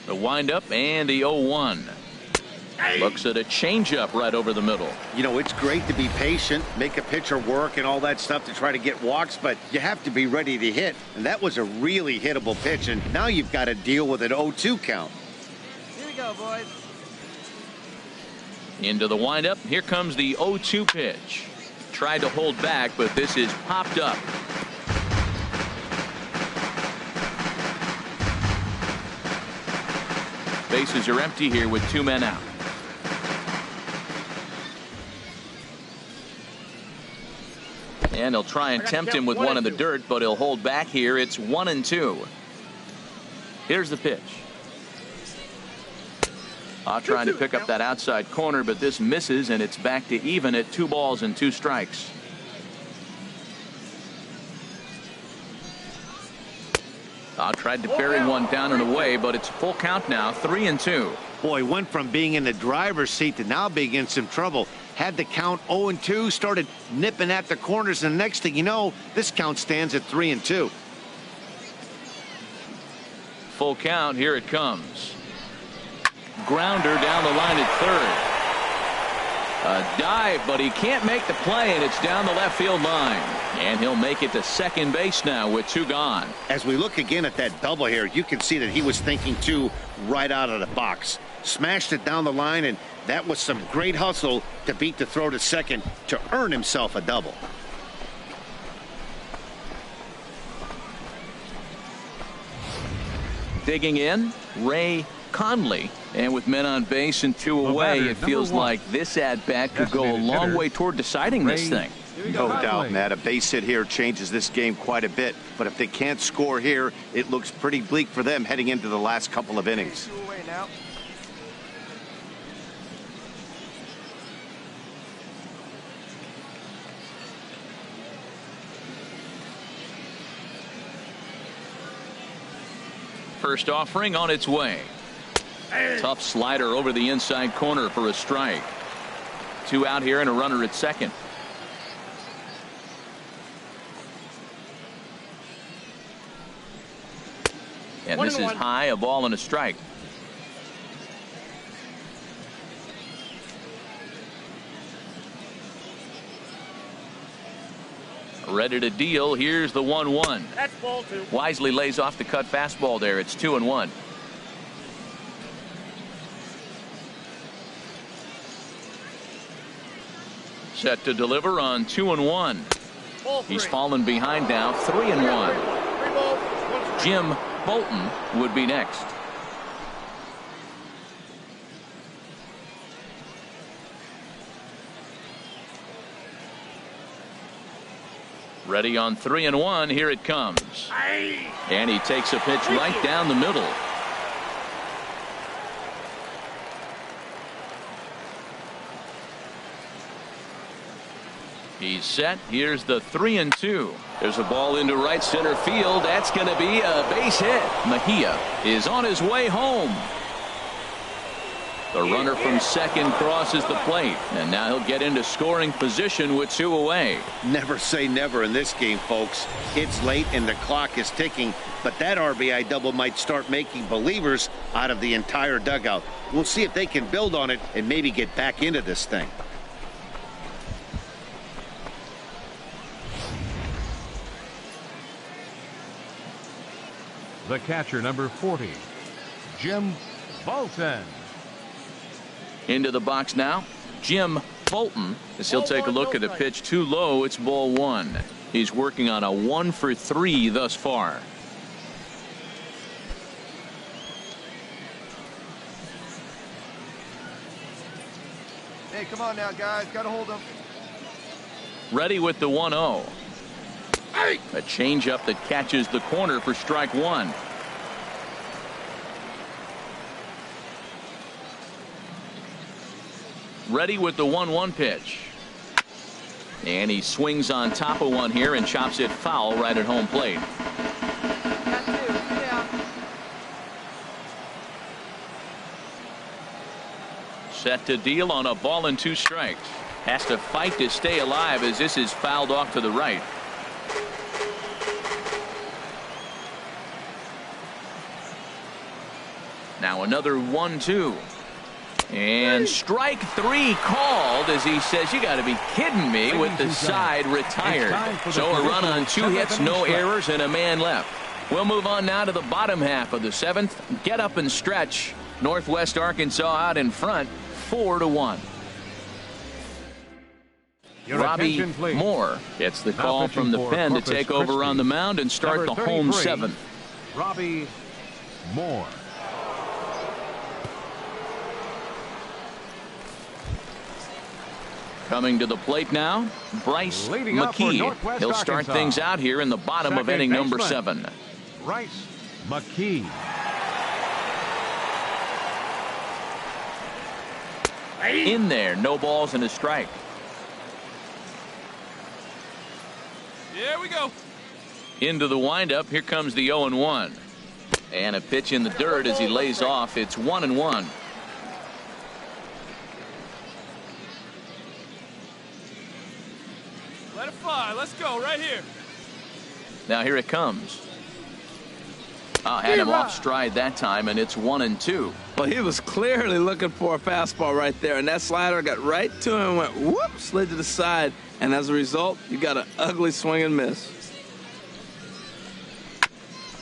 The windup and the 0-1. Looks at a changeup right over the middle. You know, it's great to be patient, make a pitcher work and all that stuff to try to get walks, but you have to be ready to hit. And that was a really hittable pitch, and now you've got to deal with an 0-2 count. Here we go, boys. Into the windup. Here comes the 0-2 pitch. Tried to hold back, but this is popped up. Bases are empty here with 2 men out. And he'll try and tempt him with one in the dirt, but he'll hold back here. It's 1-2. Here's the pitch. Trying to pick up that outside corner, but this misses, and it's back to even at 2 balls and 2 strikes. Tried to bury one down and away, but it's full count now, 3-2. Boy, went from being in the driver's seat to now being in some trouble. Had the count 0-2, started nipping at the corners, and the next thing you know, this count stands at 3-2. Full count, here it comes. Grounder down the line at third. A dive, but he can't make the play, and it's down the left field line. And he'll make it to second base now with 2 gone. As we look again at that double here, you can see that he was thinking 2 right out of the box. Smashed it down the line, and that was some great hustle to beat the throw to second to earn himself a double. Digging in, Ray Conley. And with men on base and 2 away, it feels like this at-bat could go a long way toward deciding this thing. No doubt, Matt. A base hit here changes this game quite a bit. But if they can't score here, it looks pretty bleak for them heading into the last couple of innings. First offering on its way. Tough slider over the inside corner for a strike. 2 out here and a runner at second. And this is high, a ball and a strike. Ready to deal. Here's the 1-1. That's ball 2. Wisely lays off the cut fastball there. It's 2-1. Set to deliver on 2-1. He's fallen behind now, 3-1. Jim Bolton would be next. Ready on 3-1. Here it comes. And he takes a pitch right down the middle. He's set. Here's the 3-2. There's a ball into right center field. That's going to be a base hit. Mejia is on his way home. The runner from second crosses the plate, and now he'll get into scoring position with 2 away. Never say never in this game, folks. It's late and the clock is ticking, but that RBI double might start making believers out of the entire dugout. We'll see if they can build on it and maybe get back into this thing. The catcher, number 40, Jim Bolton. Into the box now, Jim Bolton, as he'll take a look at a pitch too low. It's ball 1. He's working on a 1-for-3 thus far. Hey, come on now, guys. Got to hold them. Ready with the 1-0. A changeup that catches the corner for strike 1. Ready with the 1-1 pitch. And he swings on top of one here and chops it foul right at home plate. Got 2. Yeah. Set to deal on a ball and 2 strikes. Has to fight to stay alive as this is fouled off to the right. Now another 1-2. And strike 3 called as he says, you got to be kidding me, with the side retired. So a run on 2 hits, no errors, and a man left. We'll move on now to the bottom half of the 7th. Get up and stretch. Northwest Arkansas out in front, 4-1. Robbie Moore gets the call from the pen to take over on the mound and start the home 7th. Robbie Moore. Coming to the plate now, Bryce McKee. He'll start things out here in the bottom of inning number 7. Bryce McKee. In there, no balls and a strike. Here we go. Into the windup, here comes the 0-1. And a pitch in the dirt as he lays off. It's 1-1. Let it fly. Let's go right here. Now here it comes. Had him off stride that time, and it's 1-2. Well, he was clearly looking for a fastball right there, and that slider got right to him and went whoop, slid to the side, and as a result, you got an ugly swing and miss.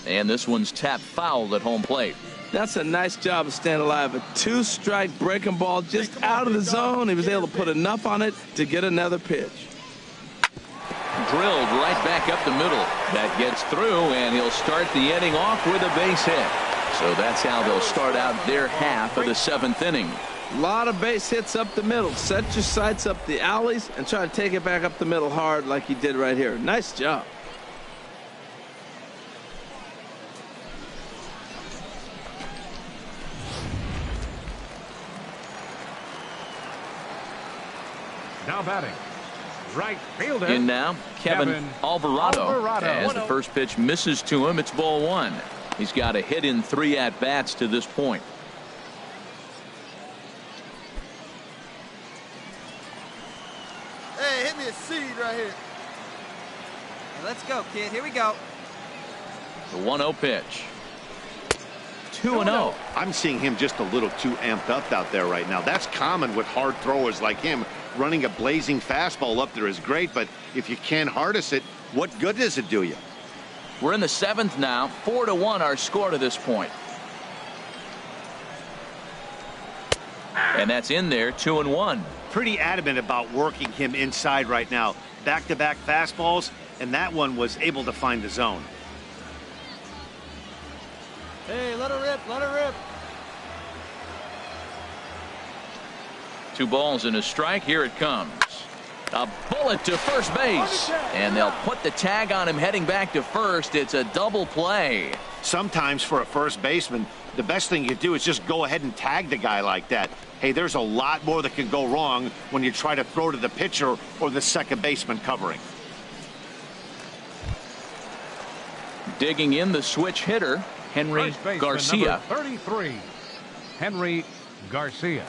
And this one's tapped foul at home plate. That's a nice job of staying alive. A 2-strike breaking ball just out of the zone. He was able to put enough on it to get another pitch. Drilled right back up the middle. That gets through, and he'll start the inning off with a base hit. So that's how they'll start out their half of the 7th inning. A lot of base hits up the middle. Set your sights up the alleys and try to take it back up the middle hard like he did right here. Nice job. Now batting, right fielder. In now, Kevin Alvarado. As the first pitch misses to him, it's ball 1. He's got a hit in 3 at-bats to this point. Hey, hit me a seed right here. Hey, let's go, kid. Here we go. The 1-0 pitch. 2-0. I'm seeing him just a little too amped up out there right now. That's common with hard throwers like him. Running a blazing fastball up there is great, but if you can't harness it, what good does it do you? We're in the 7th now. 4-1 our score to this point. And that's in there, 2-1. Pretty adamant about working him inside right now. Back-to-back fastballs, and that one was able to find the zone. Hey, let her rip. Let her rip. 2 balls and a strike. Here it comes. A bullet to first base. And they'll put the tag on him heading back to first. It's a double play. Sometimes for a first baseman, the best thing you do is just go ahead and tag the guy like that. Hey, there's a lot more that can go wrong when you try to throw to the pitcher or the second baseman covering. Digging in the switch hitter, Henry First baseman, Garcia. number 33, Henry Garcia.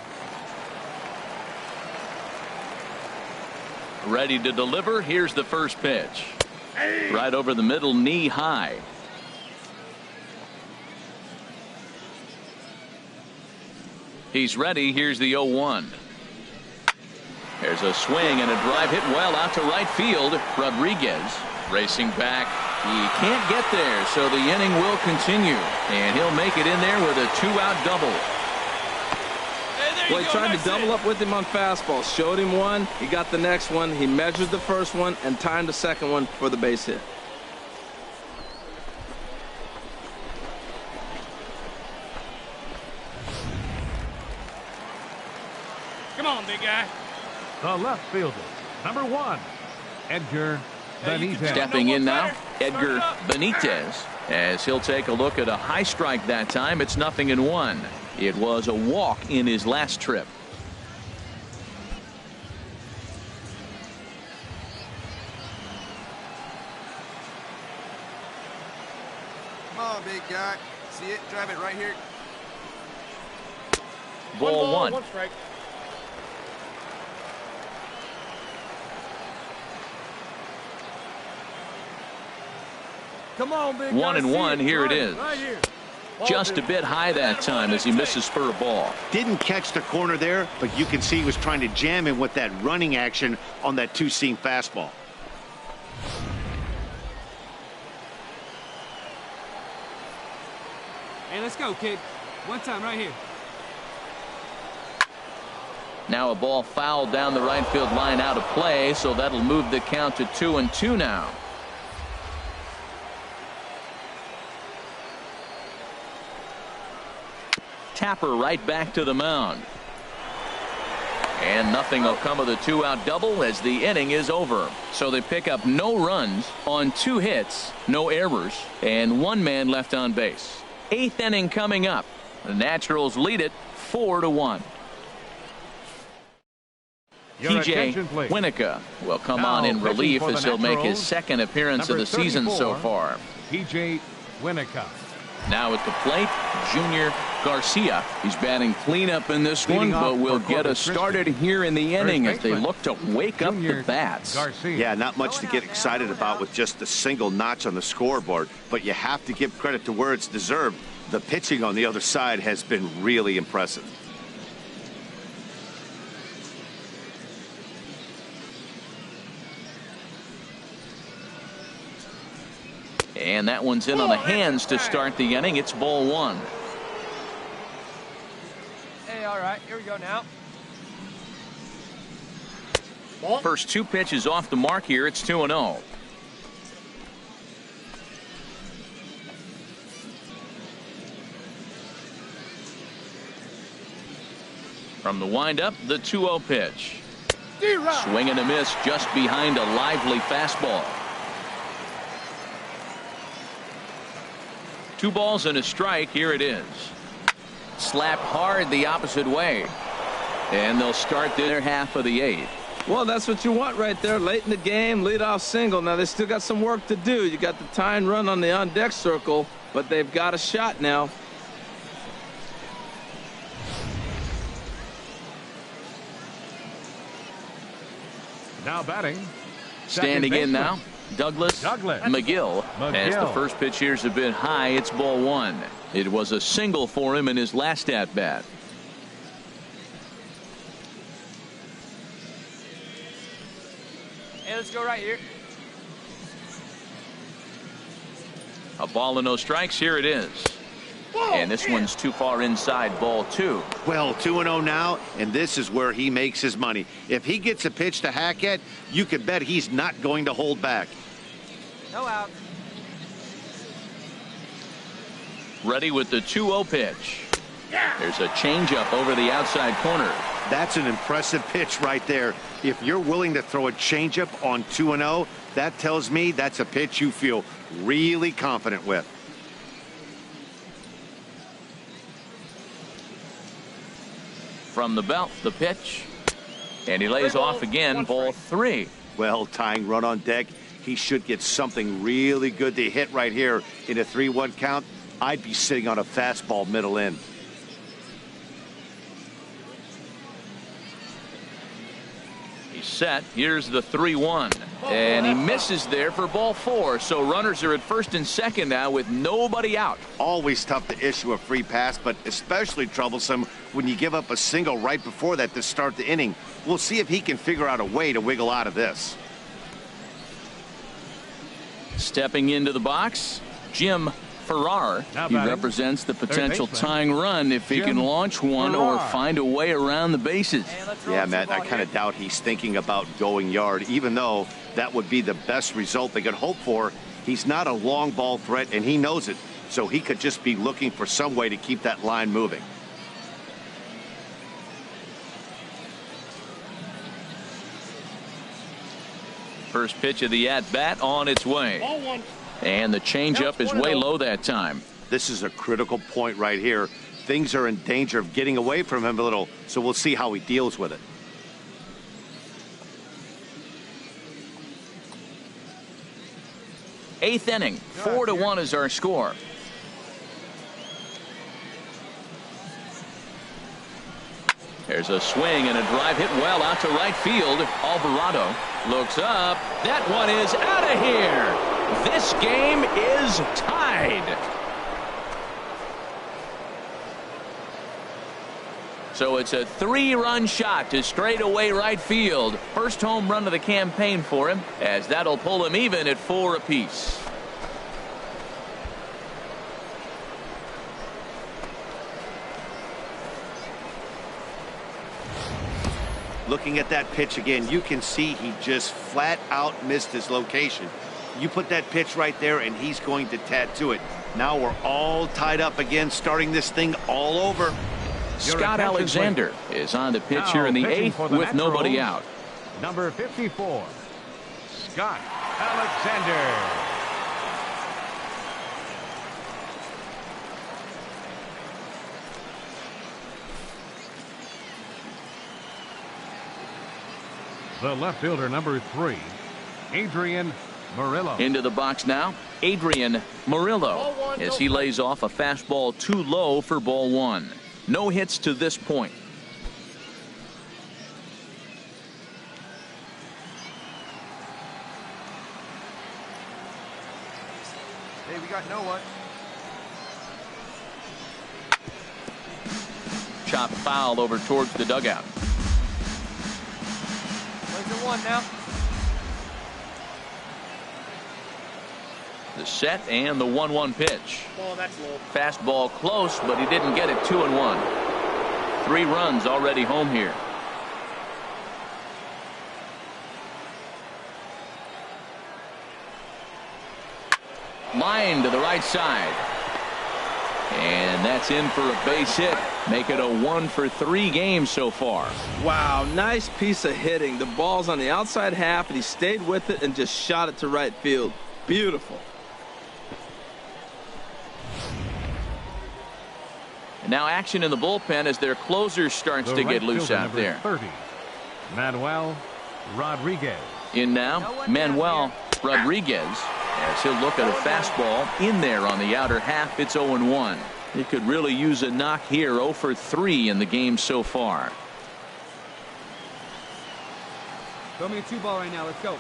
Ready to deliver. Here's the first pitch. Right over the middle, knee high. He's ready. Here's the 0-1. There's a swing and a drive hit well out to right field. Rodriguez racing back. He can't get there, so the inning will continue. And he'll make it in there with a 2-out double. Well, he tried to double up with him on fastballs. Showed him one. He got the next one. He measured the first one and timed the second one for the base hit. Come on, big guy. The left fielder, number 1, Edgar Benitez. Stepping in now, Edgar Benitez, as he'll take a look at a high strike that time. It's 0-1. It was a walk in his last trip. Come on, big guy. See it? Drive it right here. Ball one. One strike. Come on, big guy. 1-1. Here it is. Right here. Just a bit high that time as he misses for a ball. Didn't catch the corner there, but you can see he was trying to jam him with that running action on that two-seam fastball. Hey, let's go, kid. One time right here. Now a ball fouled down the right field line out of play, so that'll move the count to 2-2 now. Tapper right back to the mound. And nothing will come of the 2-out double as the inning is over. So they pick up no runs on 2 hits, no errors, and 1 man left on base. 8th inning coming up. The Naturals lead it 4-1. TJ Winnica will come on in relief as he'll make his second appearance of the season so far. TJ Winnica. Now at the plate, Junior Garcia. He's batting cleanup in this one, but will get us started here in the inning as they look to wake up the bats. Yeah, not much to get excited about with just a single notch on the scoreboard, but you have to give credit to where it's deserved. The pitching on the other side has been really impressive. And that one's in on the hands to start the inning. It's ball 1. Hey, all right, here we go now. First 2 pitches off the mark here. It's 2-0. From the windup, the 2-0 pitch. Swing and a miss just behind a lively fastball. 2 balls and a strike. Here it is. Slapped hard the opposite way. And they'll start their half of the 8th. Well, that's what you want right there. Late in the game, leadoff single. Now, they still got some work to do. You got the tying run on the on-deck circle, but they've got a shot now. Now batting. Standing in now, Douglas McGill. As the first pitch here's a bit high, it's ball 1. It was a single for him in his last at-bat. Hey, let's go right here. A ball and no strikes. Here it is. And this one's too far inside, ball 2. Well, 2-0 now, and this is where he makes his money. If he gets a pitch to hack at, you can bet he's not going to hold back. No out. Ready with the 2-0 pitch. There's a changeup over the outside corner. That's an impressive pitch right there. If you're willing to throw a changeup on 2-0, that tells me that's a pitch you feel really confident with. from the belt, the pitch. And he lays off again, ball 3. Well, tying run on deck. He should get something really good to hit right here in a 3-1 count. I'd be sitting on a fastball middle in. He's set. Here's the 3-1. And he misses there for ball 4. So runners are at first and second now with nobody out. Always tough to issue a free pass, but especially troublesome when you give up a single right before that to start the inning. We'll see if he can figure out a way to wiggle out of this. Stepping into the box, Jim Farrar. He represents the potential tying run if he can launch one or find a way around the bases. Yeah, Matt, I kind of doubt he's thinking about going yard, even though that would be the best result they could hope for. He's not a long ball threat, and he knows it, so he could just be looking for some way to keep that line moving. First pitch of the at-bat on its way. And the changeup is way low that time. This is a critical point right here. Things are in danger of getting away from him a little, so we'll see how he deals with it. Eighth inning, 4-1 is our score. There's a swing and a drive hit well out to right field. Alvarado looks up. That one is out of here. This game is tied. So it's a 3-run shot to straightaway right field. First home run of the campaign for him, as that'll pull him even at 4 apiece. Looking at that pitch again, you can see he just flat out missed his location. You put that pitch right there and he's going to tattoo it. Now we're all tied up again, starting this thing all over. Scott Alexander is on the pitch here in the 8th with nobody out. Number 54, Scott Alexander. The left fielder, number 3, Adrian Murillo. Into the box now, Adrian Murillo, as he lays off a fastball too low for ball 1. No hits to this point. Hey, we got no one. Chopped foul over towards the dugout. Plays at 1 now. The set and the 1-1 pitch. Oh, that's low. Fastball close, but he didn't get it. 2-1. 3 runs already home here. Line to the right side. And that's in for a base hit. Make it a 1-for-3 game so far. Wow, nice piece of hitting. The ball's on the outside half, and he stayed with it and just shot it to right field. Beautiful. And now action in the bullpen as their closer starts to get loose out there. 30, Manuel Rodriguez. In now, Manuel Rodriguez, as he'll look at a fastball in there on the outer half. It's 0-1. He could really use a knock here. 0-for-3 in the game so far. Throw me a 2-ball right now. Let's go.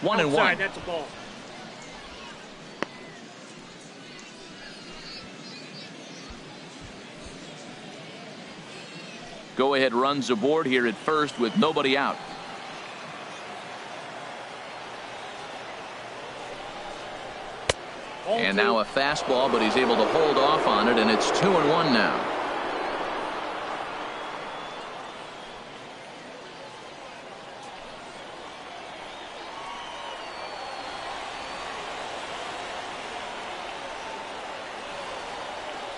1-1. That's a ball. Go-ahead runs aboard here at first with nobody out. And now a fastball, but he's able to hold off on it, and it's 2-1 now.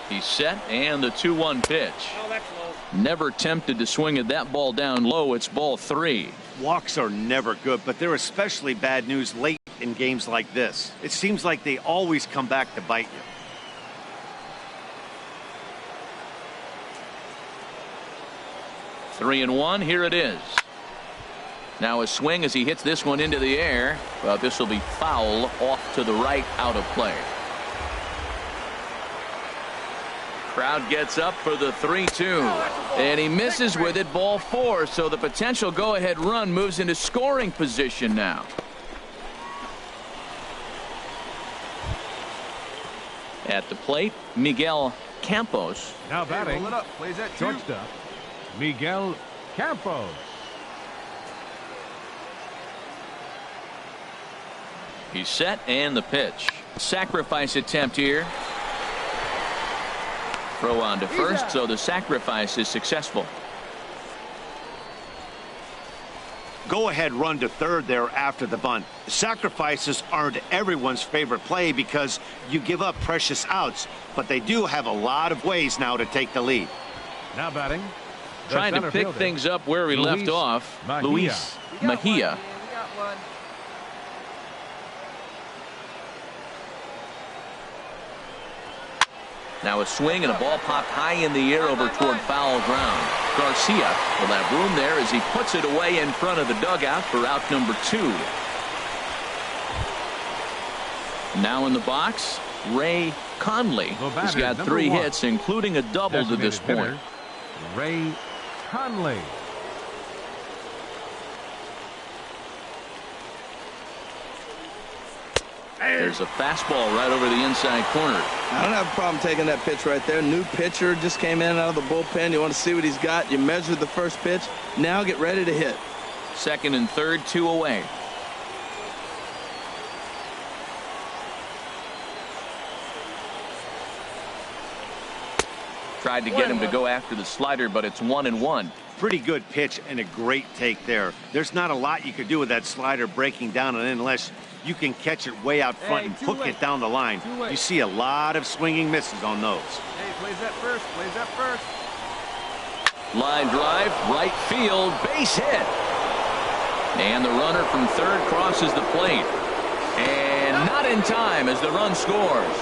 He's set, and the 2-1 pitch. Oh, that's low. Never tempted to swing at that ball down low. It's ball 3. Walks are never good, but they're especially bad news late in games like this. It seems like they always come back to bite you. 3-1. Here it is. Now a swing as he hits this one into the air, but this will be foul off to the right, out of play. Crowd gets up for the 3-2, and he misses with it. Ball 4, so the potential go-ahead run moves into scoring position now. At the plate, Miguel Campos. Now batting, Roll it up. Plays that two. shortstop, Miguel Campos. He's set, and the pitch. Sacrifice attempt here. Throw on to first, so the sacrifice is successful. Go ahead run to third there after the bunt. Sacrifices aren't everyone's favorite play because you give up precious outs, but they do have a lot of ways now to take the lead. Now batting, the Trying to center pick fielder, things up where we left off. Mejia. Luis We got Mejia. one, man. We got one. Now a swing and a ball popped high in the air over toward foul ground. Garcia will have room there as he puts it away in front of the dugout for out number 2. Now in the box, Ray Conley. The batter, He's got number 3 1. hits, including a double to this Designated point. hitter, Ray Conley. There's a fastball right over the inside corner. I don't have a problem taking that pitch right there. New pitcher just came in out of the bullpen. You want to see what he's got. You measure the first pitch. Now get ready to hit. Second and third, 2 away. Tried to get him to go after the slider, but it's 1-1. Pretty good pitch and a great take there. There's not a lot you could do with that slider breaking down and in unless you can catch it way out front and hook it down the line. You see a lot of swinging misses on those. Hey, plays that first. Plays that first. Line drive, right field, base hit. And the runner from third crosses the plate. And not in time as the run scores.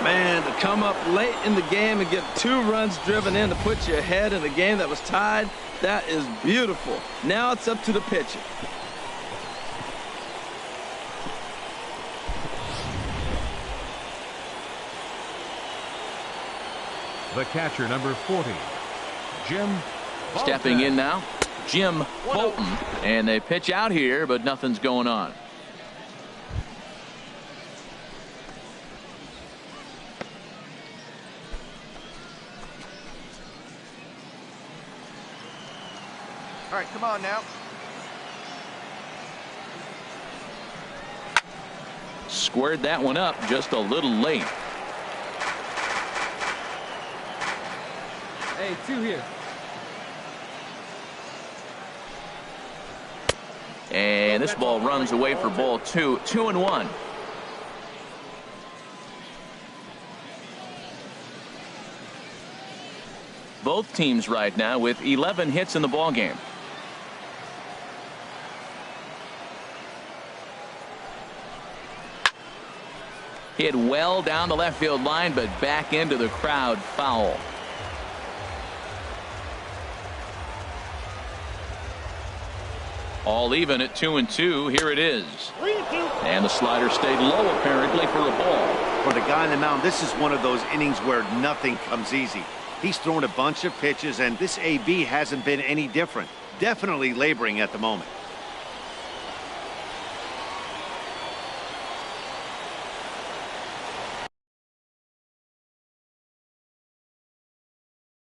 Man, to come up late in the game and get 2 runs driven in to put you ahead in a game that was tied, that is beautiful. Now it's up to the pitcher. The catcher, number 40, Jim Bolton. Stepping in now, Jim Bolton. And they pitch out here, but nothing's going on. All right, come on now. Squared that one up just a little late. Hey, 2 here. And this ball runs away for ball 2. 2-1. Both teams right now with 11 hits in the ball game. Hit well down the left field line, but back into the crowd, foul. All even at 2-2. Here it is. And the slider stayed low apparently for a ball. For the guy on the mound, this is one of those innings where nothing comes easy. He's thrown a bunch of pitches, and this AB hasn't been any different. Definitely laboring at the moment.